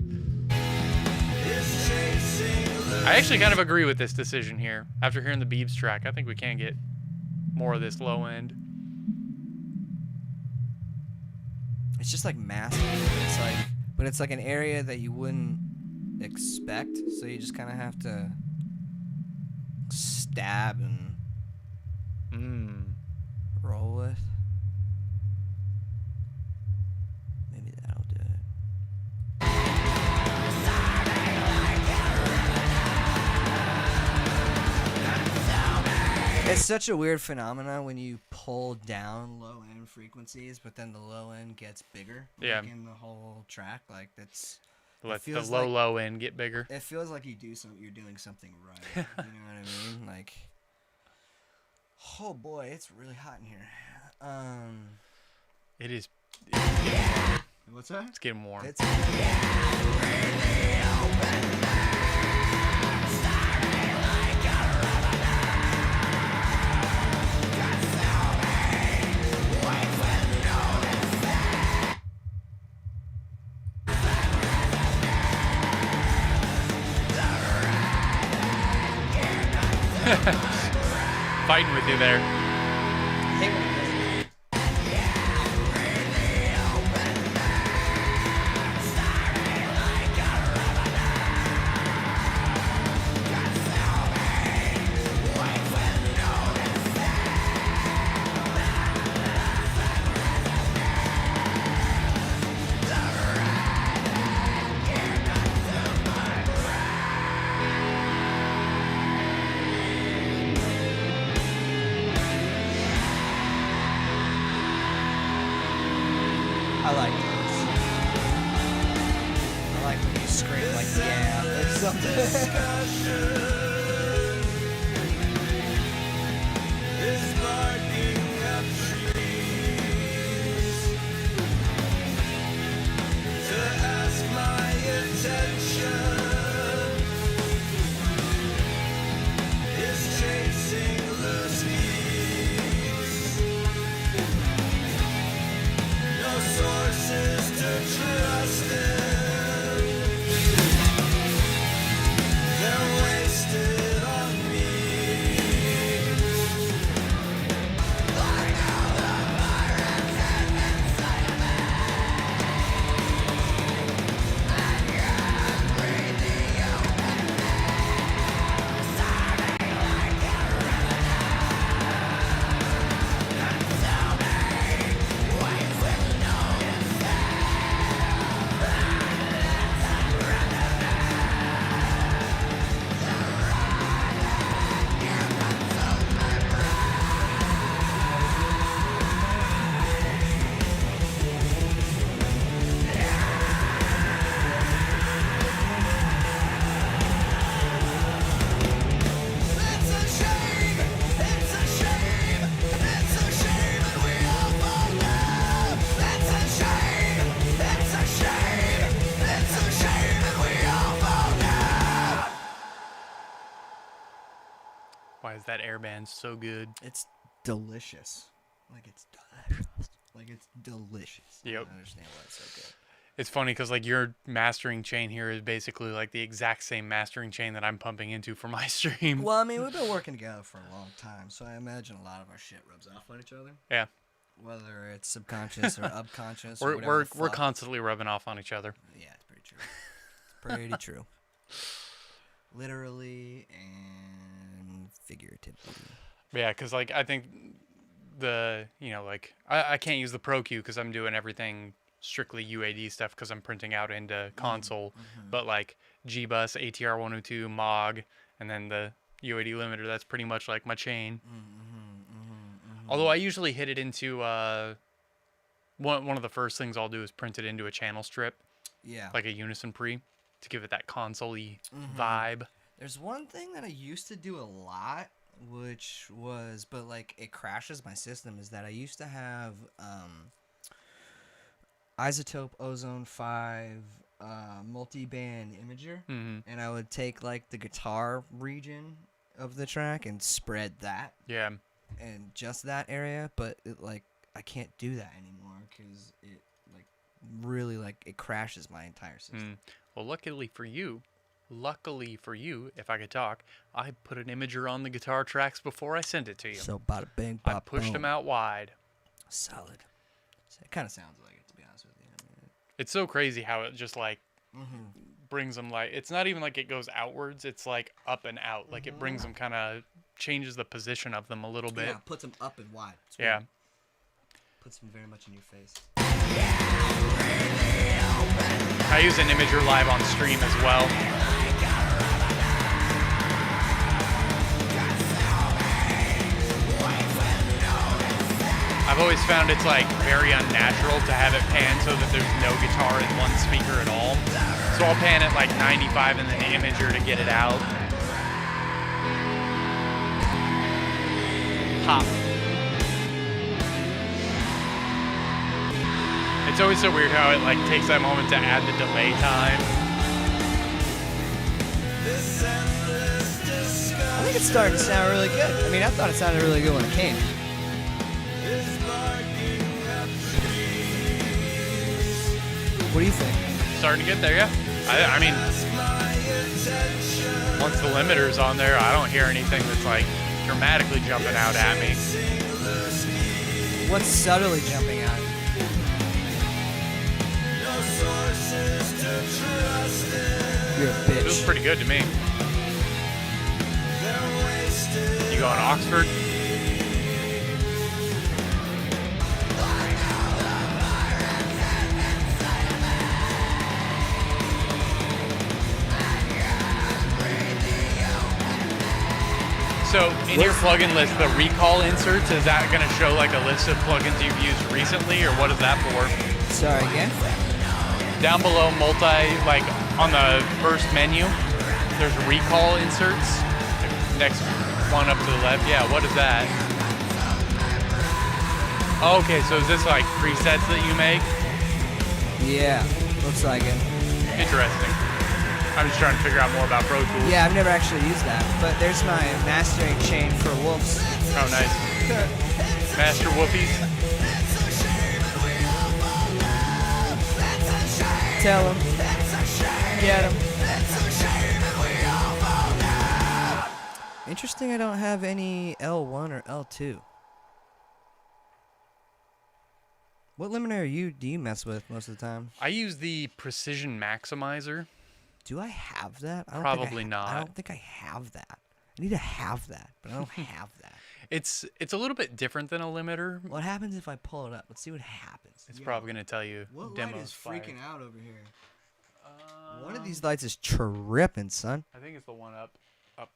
I actually kind of agree with this decision here. After hearing the Beebs track, I think we can get more of this low end. It's just like massive. But it's like an area that you wouldn't expect. So you just kind of have to stab and roll with. Maybe that'll do it. It's such a weird phenomenon when you pull down low end frequencies, but then the low end gets bigger. Yeah. Like in the whole track, like that's. Let the feels low end get bigger. It feels like you're doing something right. You know what I mean? Like, oh boy, it's really hot in here. It is. What's that? It's getting warm. It's Fighting with you there. hate when it does that. I like those. I like when you scream like yeah or something. Source Why is that airband so good? It's delicious. Like it's delicious. Like it's delicious. I Yep. don't understand why it's so good. It's funny because like your mastering chain here is basically like the exact same mastering chain that I'm pumping into for my stream. Well, I mean, we've been working together for a long time, so I imagine a lot of our shit rubs off on each other. Yeah. Whether it's subconscious or unconscious. Or We're whatever we're the we're fuck. constantly rubbing off on each other. Yeah, it's pretty true. It's pretty true. Literally and figuratively. Yeah, because like I think I can't use the Pro Q because I'm doing everything strictly UAD stuff because I'm printing out into console. But like G-Bus, ATR 102, MOG, and then the UAD limiter, that's pretty much like my chain. Although I usually hit it into one of the first things I'll do is print it into a channel strip, Yeah. like a Unison pre, to give it that console-y vibe. There's one thing that I used to do a lot, which was, but like it crashes my system, is that I used to have Isotope Ozone 5 multi-band imager, and I would take like the guitar region of the track and spread that Yeah. and just that area, but it, like I can't do that anymore because it like really like it crashes my entire system. Well, luckily for you, if I could talk, I put an imager on the guitar tracks before I sent it to you. So bada bing, I bop, pushed them boom. out wide. Solid. So it kind of sounds like it, to be honest with you. I mean, It's so crazy how it just like brings them like, it's not even like it goes outwards, it's like up and out. Like it brings them kind of, changes the position of them a little bit. yeah, puts them up and wide. It's Yeah. weird. Puts them very much in your face. I use an imager live on stream as well. I've always found it's like very unnatural to have it pan so that there's no guitar in one speaker at all. So I'll pan it like 95 in the imager to get it out. Pop. It's always so weird how it like takes that moment to add the delay time. I think it's starting to sound really good. I mean, I thought it sounded really good when it came. What do you think? Starting to get there, yeah. I mean, once the limiter's on there, I don't hear anything that's like dramatically jumping out at me. What's subtly jumping out? You're a Feels bitch. pretty good to me. You going Oxford? So in your plugin list, the recall inserts, is that going to show like a list of plugins you've used recently, or what is that for? Sorry again? Down below like on the first menu, there's recall inserts. Next one up to the left. Yeah, what is that? Oh, okay, so is this like presets that you make? Yeah, looks like it. Interesting. I'm just trying to figure out more about Pro Tools. Yeah, I've never actually used that, but there's my mastering chain for Wolves. Oh, nice. Master Whoopies. Tell him. Get him. Interesting, I don't have any L1 or L2. What limiter do you mess with most of the time? I use the Precision Maximizer. Do I have that? I don't Probably think not. I don't think I have that. I need to have that, but I don't have that. It's a little bit different than a limiter. What happens if I pull it up? Let's see what happens. It's probably going to tell you What demos light is fire. freaking out over here? One of these lights is tripping, son. I think it's the one up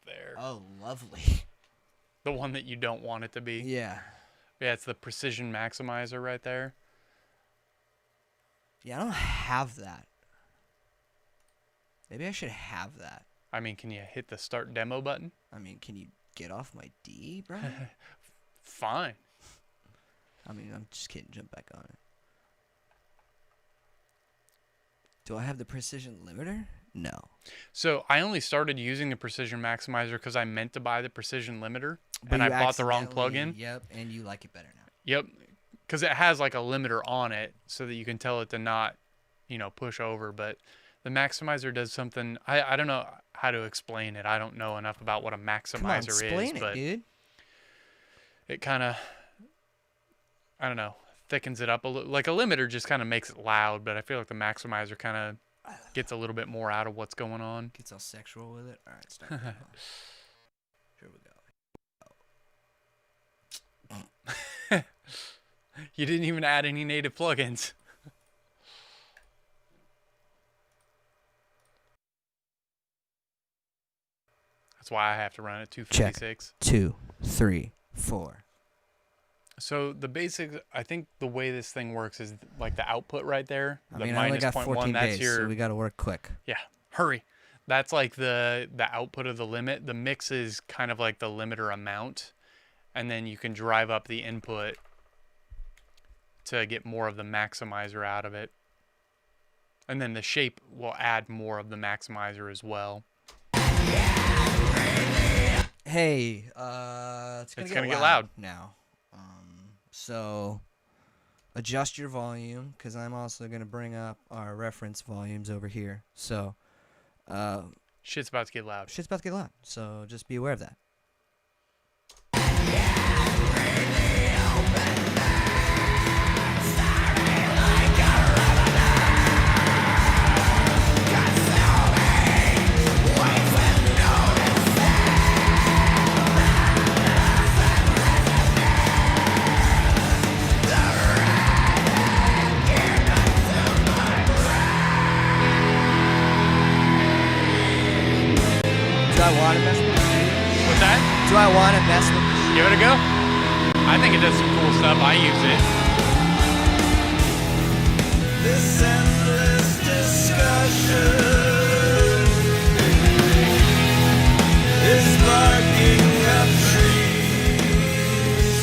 there. Oh, lovely. The one that you don't want it to be. Yeah. Yeah, it's the Precision Maximizer right there. Yeah, I don't have that. Maybe I should have that. I mean, can you hit the start demo button? I mean, can you get off my D, bro? Fine. I mean, I'm just kidding. Jump back on it. Do I have the precision limiter? No. So I only started using the Precision Maximizer because I meant to buy the Precision Limiter, and you I bought the wrong accidentally- plugin. Yep, and you like it better now. Yep, because it has like a limiter on it so that you can tell it to not, push over. But the Maximizer does something. I don't know how to explain it. I don't know enough about what a Maximizer Come on, explain is, it, but dude. it kind of, I don't know, thickens it up a little. Like a limiter just kind of makes it loud, but I feel like the Maximizer kind of gets a little bit more out of what's going on. Gets all sexual with it. All right, start. Here we go. You didn't even add any native plugins. That's why I have to run at 256. 2, 3, 4. So the basics, I think the way this thing works is like the output right there. I The mean, I only got 0.1, 14 that's days, your, so we got to work quick. yeah, hurry. That's like the output of the limit. The mix is kind of like the limiter amount. And then you can drive up the input to get more of the maximizer out of it. And then the shape will add more of the maximizer as well. Hey, it's gonna get loud now. So adjust your volume because I'm also gonna bring up our reference volumes over here. So Shit's about to get loud. shit's about to get loud. So just be aware of that. Do I want to mess with this? What's that? Do I want to mess with this? Give it a go. I think it does some cool stuff. I use it. This endless discussion is barking up trees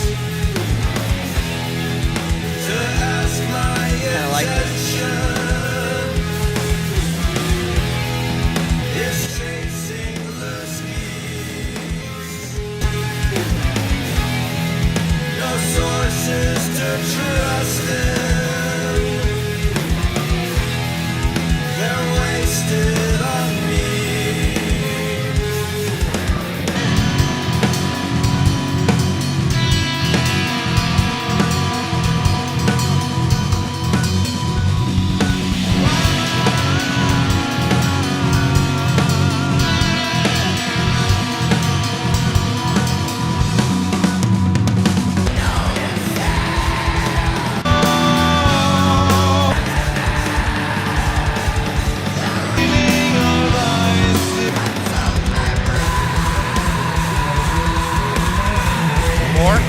to ask my Kinda like this. attention. It's chasing loose geese. No sources to trust in. They're wasted on me. More?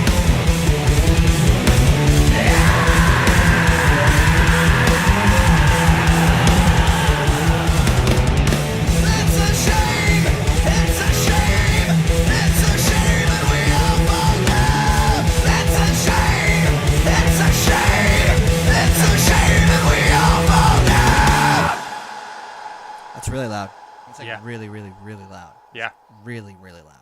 It's a shame, it's a shame, it's a shame, and we all fall down. It's a shame, it's a shame, it's a shame, and we all fall down. That's really loud. It's like Yeah. really, really, really loud. Yeah. Really, really loud.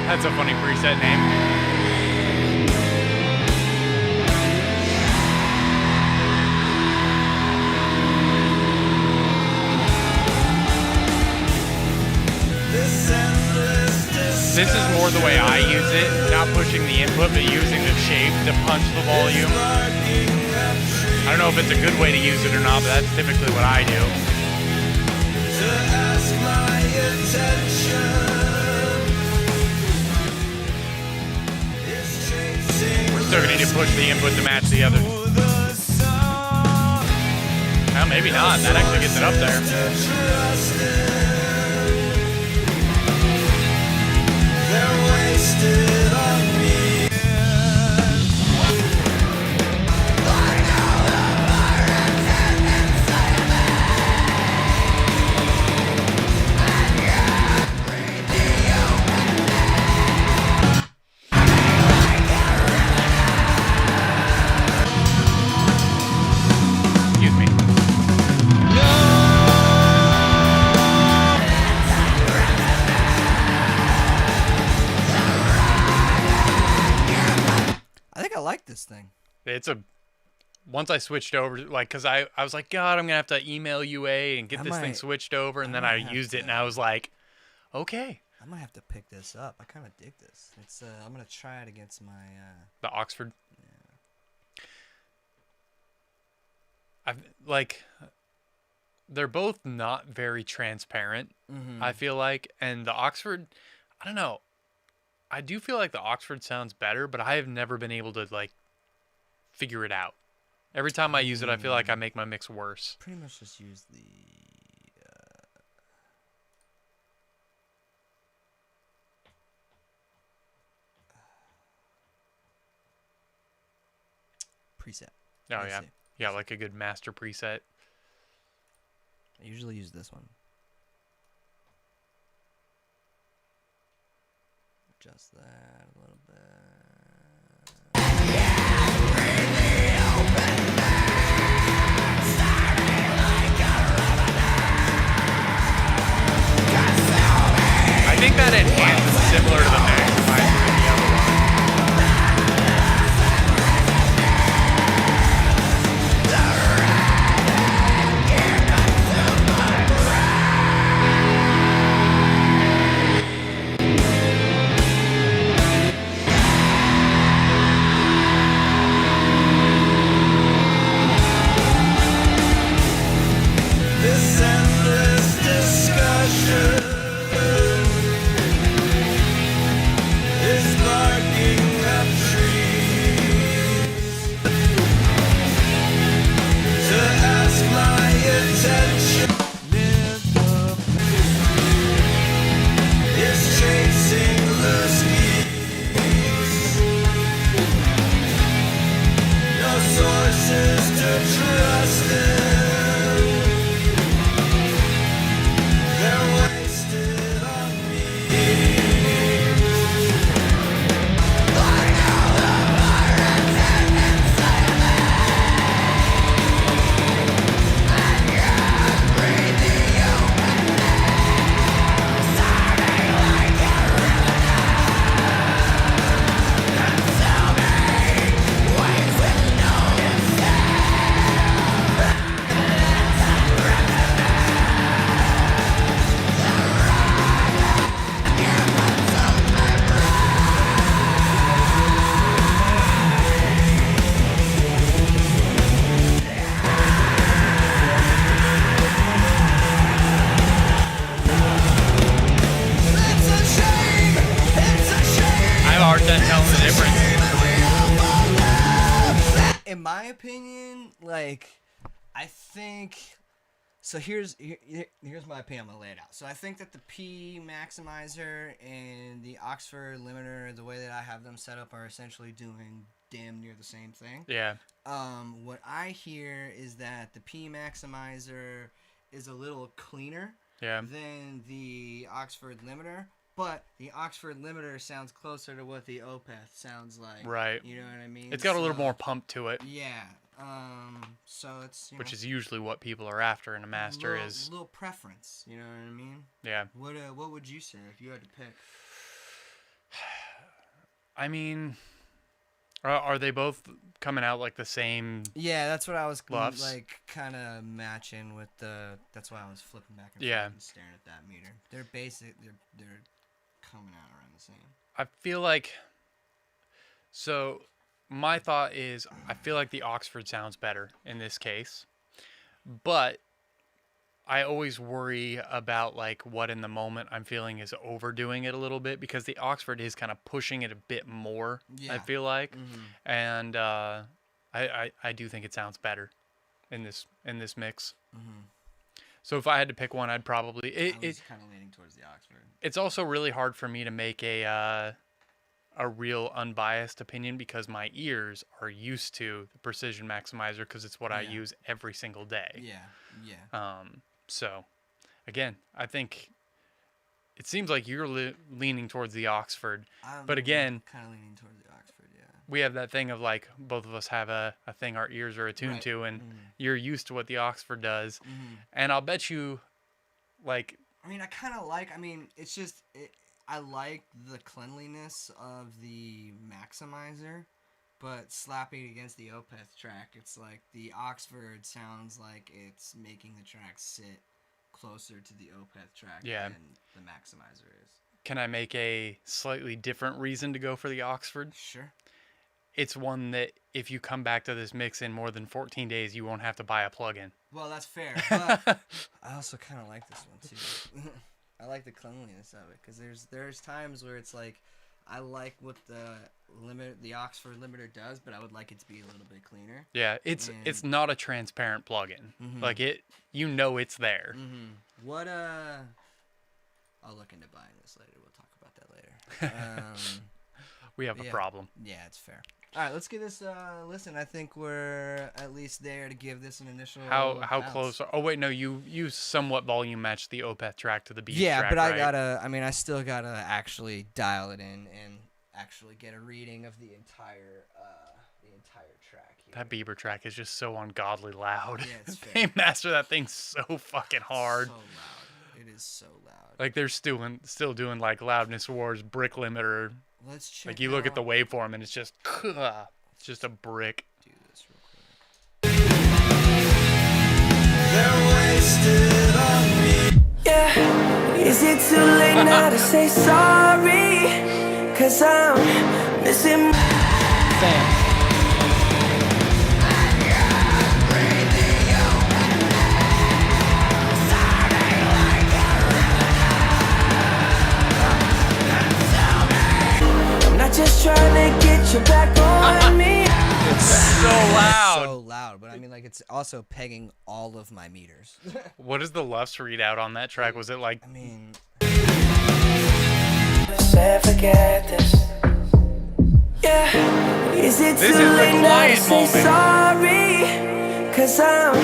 That's a funny preset name. This endless This is more the way I use it, not pushing the input, but using the shape to punch the volume. I don't know if it's a good way to use it or not, but that's typically what I do. to ask my attention. It's chasing We're still gonna need to push the input to match the other. the sun. Well, maybe not. That actually gets it up there. They're wasted on me. this thing. It's a once I switched over, like, cause I was like, God, I'm gonna have to email UA and get I this thing might- switched over, and I then might I have used it, to- and I was like, okay, I might have to pick this up. I kind of dig this. It's I'm gonna try it against my. the Oxford. I've like, they're both not very transparent. Mm-hmm. I feel like, and the Oxford, I don't know. I do feel like the Oxford sounds better, but I have never been able to like figure it out. Every time I use it, I feel like I make my mix worse. Pretty much just use the. Preset. Oh Let's yeah, see. yeah, like a good master preset. I usually use this one. Adjust that a little bit. I think that enhance is similar to the maximizer in the other one. This endless discussion is barking up trees to ask my attention. Is chasing loose geese. No sources to trust in. They're wasted on me. It's a shame. It's a shame. I have a hard time telling the difference. In my opinion, like, I think. So here's my opinion. I'm gonna lay it out. So I think that the P maximizer and the Oxford limiter, the way that I have them set up, are essentially doing damn near the same thing. Yeah, What I hear is that the P maximizer is a little cleaner yeah, than the Oxford limiter, but the Oxford limiter sounds closer to what the Opeth sounds like. right. You know what I mean? It's got a little So- more pump to it, Yeah. So it's which is usually what people are after in a master. Is little preference. You know what I mean? yeah. What would you say if you had to pick? I mean, are they both coming out like the same? Yeah, that's what I was Bluffs. like, kind of matching with the. That's why I was flipping back and Yeah. forth and staring at that meter. They're basic. They're coming out around the same. I feel like. So, my thought is, I feel like the Oxford sounds better in this case, but I always worry about like what in the moment I'm feeling is overdoing it a little bit, because the Oxford is kind of pushing it a bit more. Yeah. I feel like, Mm-hmm. and I do think it sounds better in this mix. Mm-hmm. So if I had to pick one, I'd probably I was kind of leaning towards the Oxford. it's also really hard for me to make a real unbiased opinion, because my ears are used to the precision maximizer, because it's what I Yeah. use every single day. Yeah. Yeah. So again, I think it seems like you're leaning towards the Oxford. But again, kind of leaning towards the Oxford. Yeah. we have that thing of like both of us have a thing our ears are attuned Right. to, and Mhm. you're used to what the Oxford does. Mm-hmm. And I'll bet you, like, I mean, I kind of like. I mean, it's just. I like the cleanliness of the maximizer, but slapping against the Opeth track, it's like the Oxford sounds like it's making the track sit closer to the Opeth track Yeah. than the Maximizer is. Can I make a slightly different reason to go for the Oxford? Sure. It's one that if you come back to this mix in more than 14 days, you won't have to buy a plug-in. Well, that's fair, but I also kind of like this one too. I like the cleanliness of it because there's times where it's like I like what the Oxford limiter does, but I would like it to be a little bit cleaner. Yeah, it's not a transparent plug-in. Like it's there. What I'll look into buying this later. We'll talk about that later. We have a problem. Yeah, it's fair. All right, let's give this a listen. I think we're at least there to give this an initial. How bounce. close? Oh wait, no, you somewhat volume matched the Opeth track to the beat Yeah, track, but right? I still gotta actually dial it in and actually get a reading of the entire track here. That Bieber track is just so ungodly loud. Yeah, it's They fair. master that thing so fucking hard. So loud. It is so loud. Like they're still doing like loudness wars, brick limiter. Let's check. Like you look at the out- waveform and it's just a brick. Do this real quick. Yeah, is it too late now to say sorry? Cause I'm missing. I'm not just trying to get you back on me. So loud. So loud, but I mean, like, it's also pegging all of my meters. What is the Luft's readout on that track? Was it like I mean, Say forget this. Yeah, is it This too is the late now to quiet say moment. sorry? Cause I'm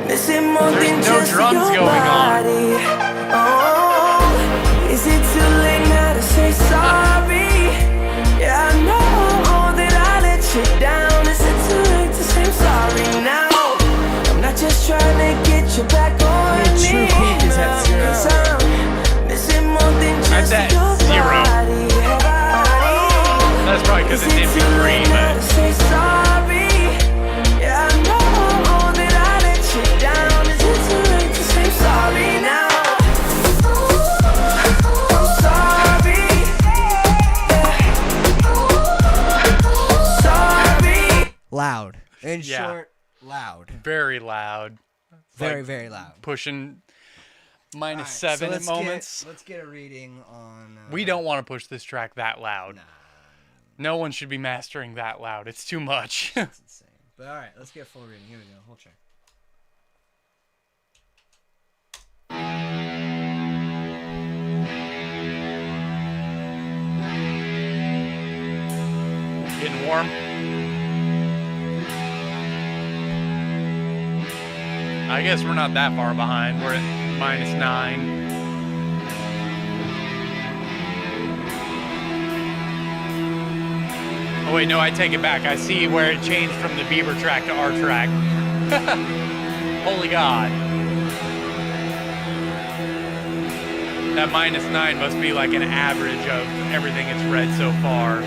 missing more There's than no just drums your going on. body. Oh, is it too late now to say sorry? Yeah, I know that I let you down. Is it too late to say I'm sorry now? I'm not just trying to get you back on Yeah, me. true peak is at 0. 'Cause I'm missing more than just at your 0. body. that's probably because it's MP3, but Say sorry. Yeah, I know that I let you down. Is it too late to say sorry now? I'm sorry. Yeah. Sorry. loud. In Yeah. short, loud. very loud. Very, Like, very loud. pushing Alright, -7 so at let's moments. let's get a reading on. We don't want to push this track that loud. Nah, No one should be mastering that loud. It's too much. that's insane. But all right, let's get full reading. Here we go. Whole track. Getting warm. I guess we're not that far behind. We're at -9. Oh wait, no, I take it back. I see where it changed from the Bieber track to our track. Holy God. That -9 must be like an average of everything it's read so far.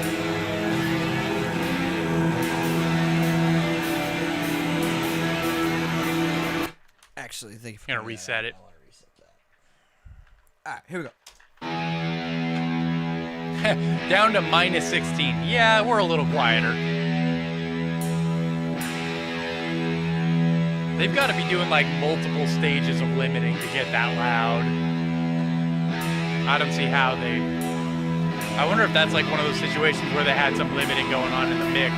Actually, thank you for Gonna pointing that reset out. it. I want to reset that. All right, here we go. Down to -16. Yeah, we're a little quieter. They've got to be doing like multiple stages of limiting to get that loud. I don't see how they. I wonder if that's like one of those situations where they had some limiting going on in the mix.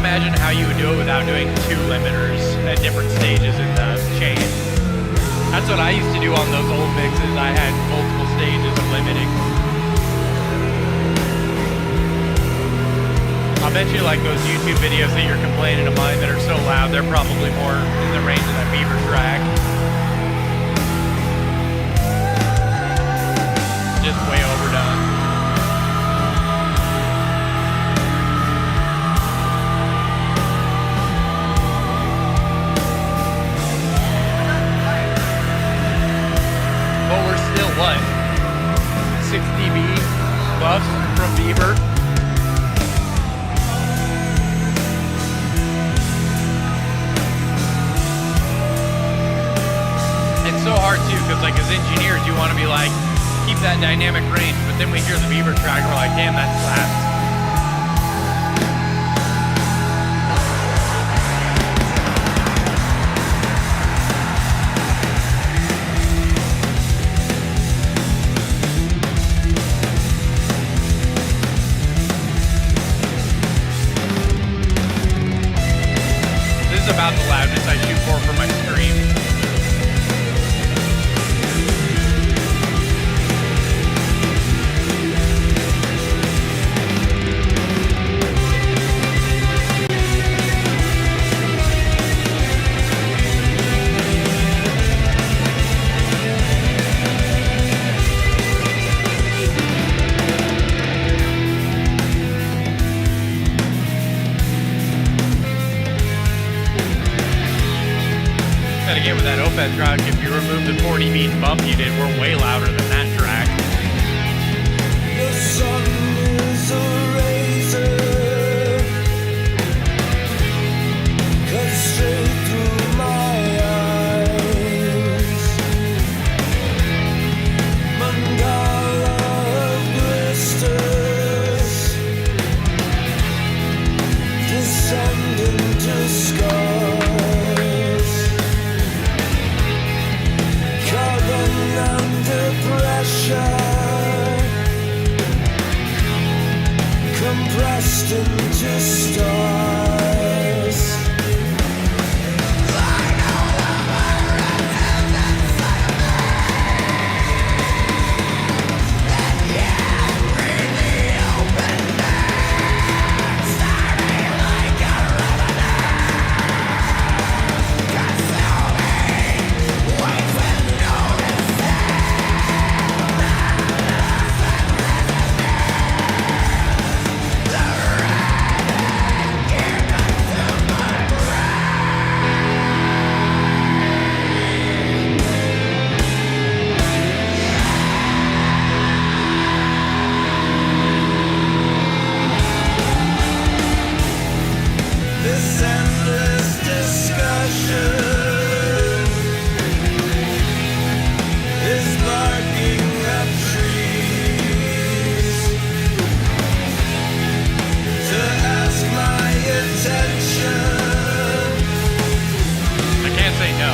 imagine how you would do it without doing 2 limiters at different stages in the chain. That's what I used to do on those old mixes. I had multiple stages of limiting. I'll bet you like those YouTube videos that you're complaining of mine that are so loud, they're probably more in the range of that Beaver track. Just way overdone. But we're still what? 6 dB buffs from Beaver. It's so hard too, because like as engineers, you want to be like, keep that dynamic range, but then we hear the Beaver track and we're like, damn, that slaps. This is about the loudness I shoot for my stream. And again, with that Opeth track, if you remove the 40 beat bump you did, we're way louder than that track. The sun is a razor, cuts straight through my eyes. Mandala of blisters, descend into scars. Carbon under pressure, compressed into stars. This endless discussion is barking up trees to ask my attention. I can't say no.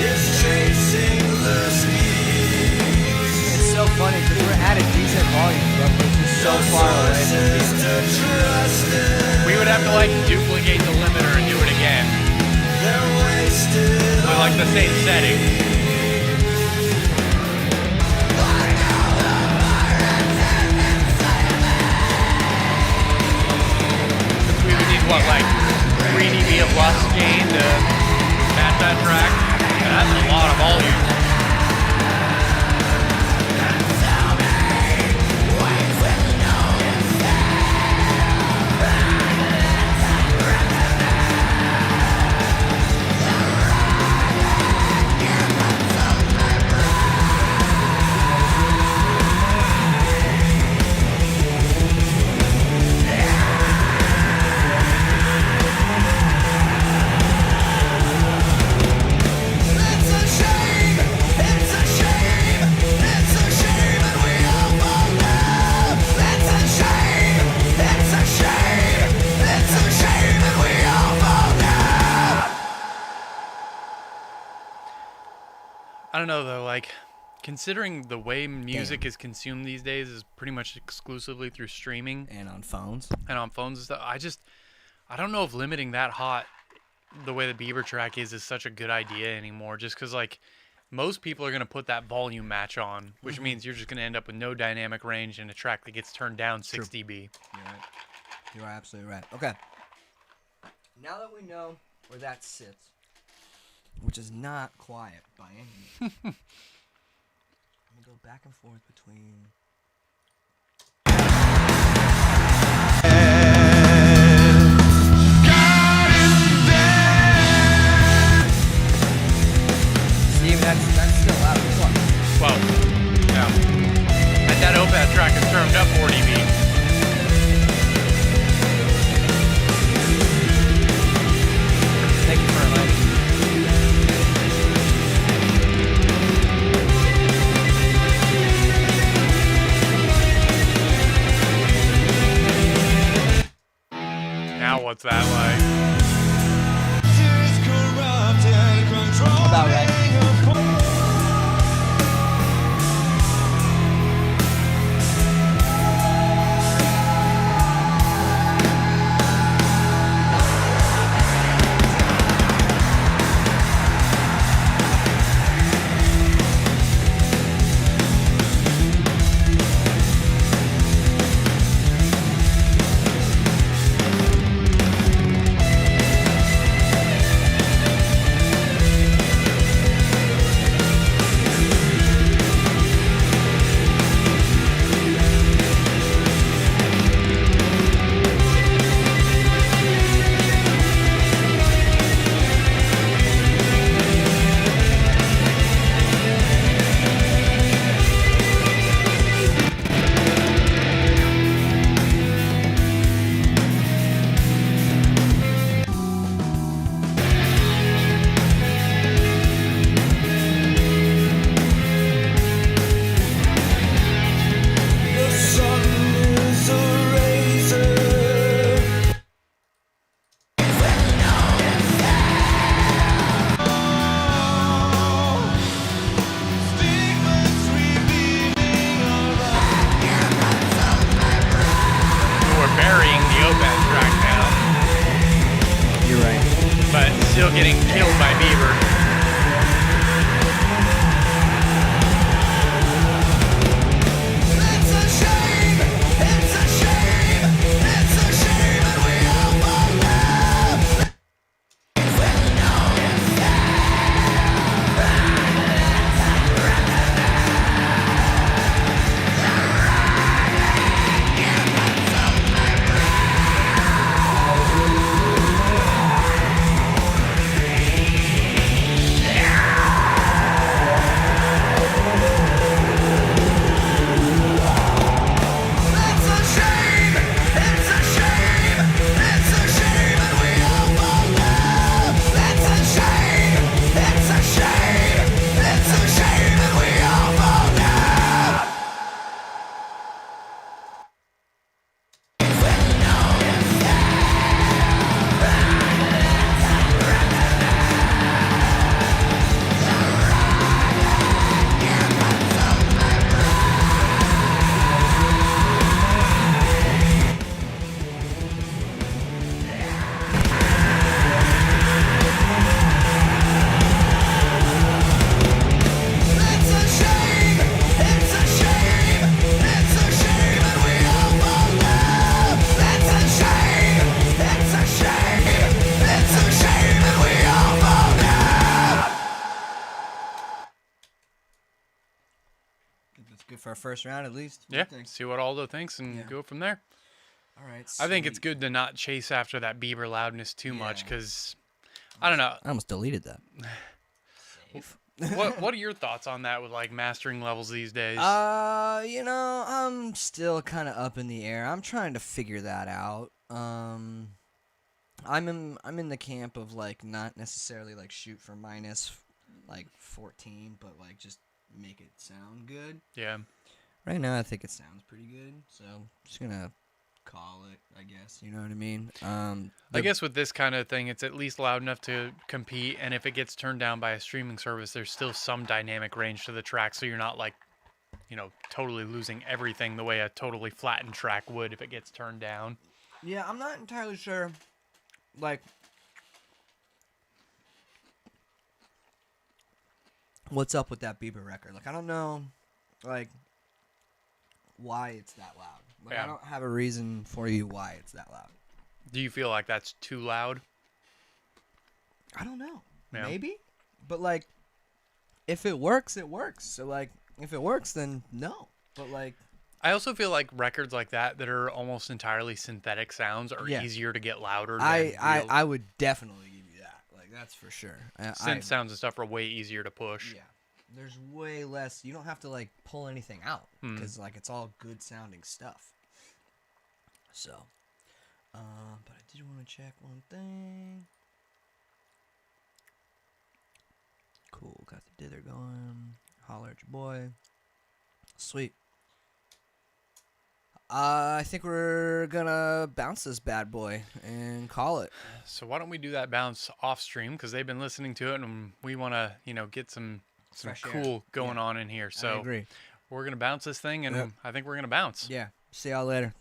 Is chasing loose geese. It's so funny because we're at a decent volume, but we're just so far away from Sources Beaver. to trust in. We would have to like duplicate the limiter and do it again. They're wasted With like the same setting. We would need what, like 3 dB of loss gain to match that track? And that's a lot of volume. It's a shame, it's a shame, it's a shame, and we all fall down. It's a shame, it's a shame, it's a shame, and we all fall down. I don't know though, like considering the way music is consumed these days is pretty much exclusively through streaming And on phones. and on phones and stuff. I don't know if limiting that hot the way the Bieber track is such a good idea anymore. Just because like most people are gonna put that volume match on, which means you're just gonna end up with no dynamic range and a track that gets turned down 6 dB. You're right. You are absolutely right. Okay. Now that we know where that sits, which is not quiet by any means, I'm gonna go back and forth between. Steve, that's still loud as fuck. Well, yeah. And that OPAD track is turned up 4 dB. Thank you for reminding me. Now what's that like? About right. We're burying the OPAD track now, You're right. but still getting killed by Bieber. It's a shame, it's a shame, it's a shame that we all fall love. It's a shame, it's a shame, it's a shame that we all fall love. It's a shame, it's a shame, it's a shame that we all fall love. It's a shame, it's a shame, it's a shame that we all fall love. It's a shame, it's a shame, it's a shame that we all fall love. That's good for our first round, at least. What do Yeah, you think? see what Aldo thinks and Yeah. go from there. All right. I think it's sweet. good to not chase after that Bieber loudness too much Yeah. because, I don't know. I almost deleted that. What are your thoughts on that with like mastering levels these days? I'm still kind of up in the air. I'm trying to figure that out. I'm in the camp of like not necessarily like shoot for minus like 14, but like just make it sound good. Yeah. Right now, I think it sounds pretty good, so I'm just gonna call it, I guess. You know what I mean? I guess with this kind of thing, it's at least loud enough to compete, and if it gets turned down by a streaming service, there's still some dynamic range to the track, so you're not like, totally losing everything the way a totally flattened track would if it gets turned down. Yeah, I'm not entirely sure like, what's up with that Bieber record? Like, I don't know, like, why it's that loud. Like, Yeah. I don't have a reason for you why it's that loud. Do you feel like that's too loud? I don't know. Yeah. Maybe, but like, if it works, it works. So like, if it works, then no. But like, I also feel like records like that are almost entirely synthetic sounds are Yeah. easier to get louder than I would definitely give you that. Like, that's for sure. synth sounds and stuff are way easier to push. Yeah. There's way less. You don't have to like pull anything out because like it's all good sounding stuff. So, but I did want to check one thing. Cool, got the dither going. Holler at your boy. Sweet. I think we're gonna bounce this bad boy and call it. So why don't we do that bounce off stream, because they've been listening to it and we want to, get some Fresh air. cool going Yeah. on in here. I So agree. we're gonna bounce this thing, and Yep. I think we're gonna bounce. Yeah. See y'all later.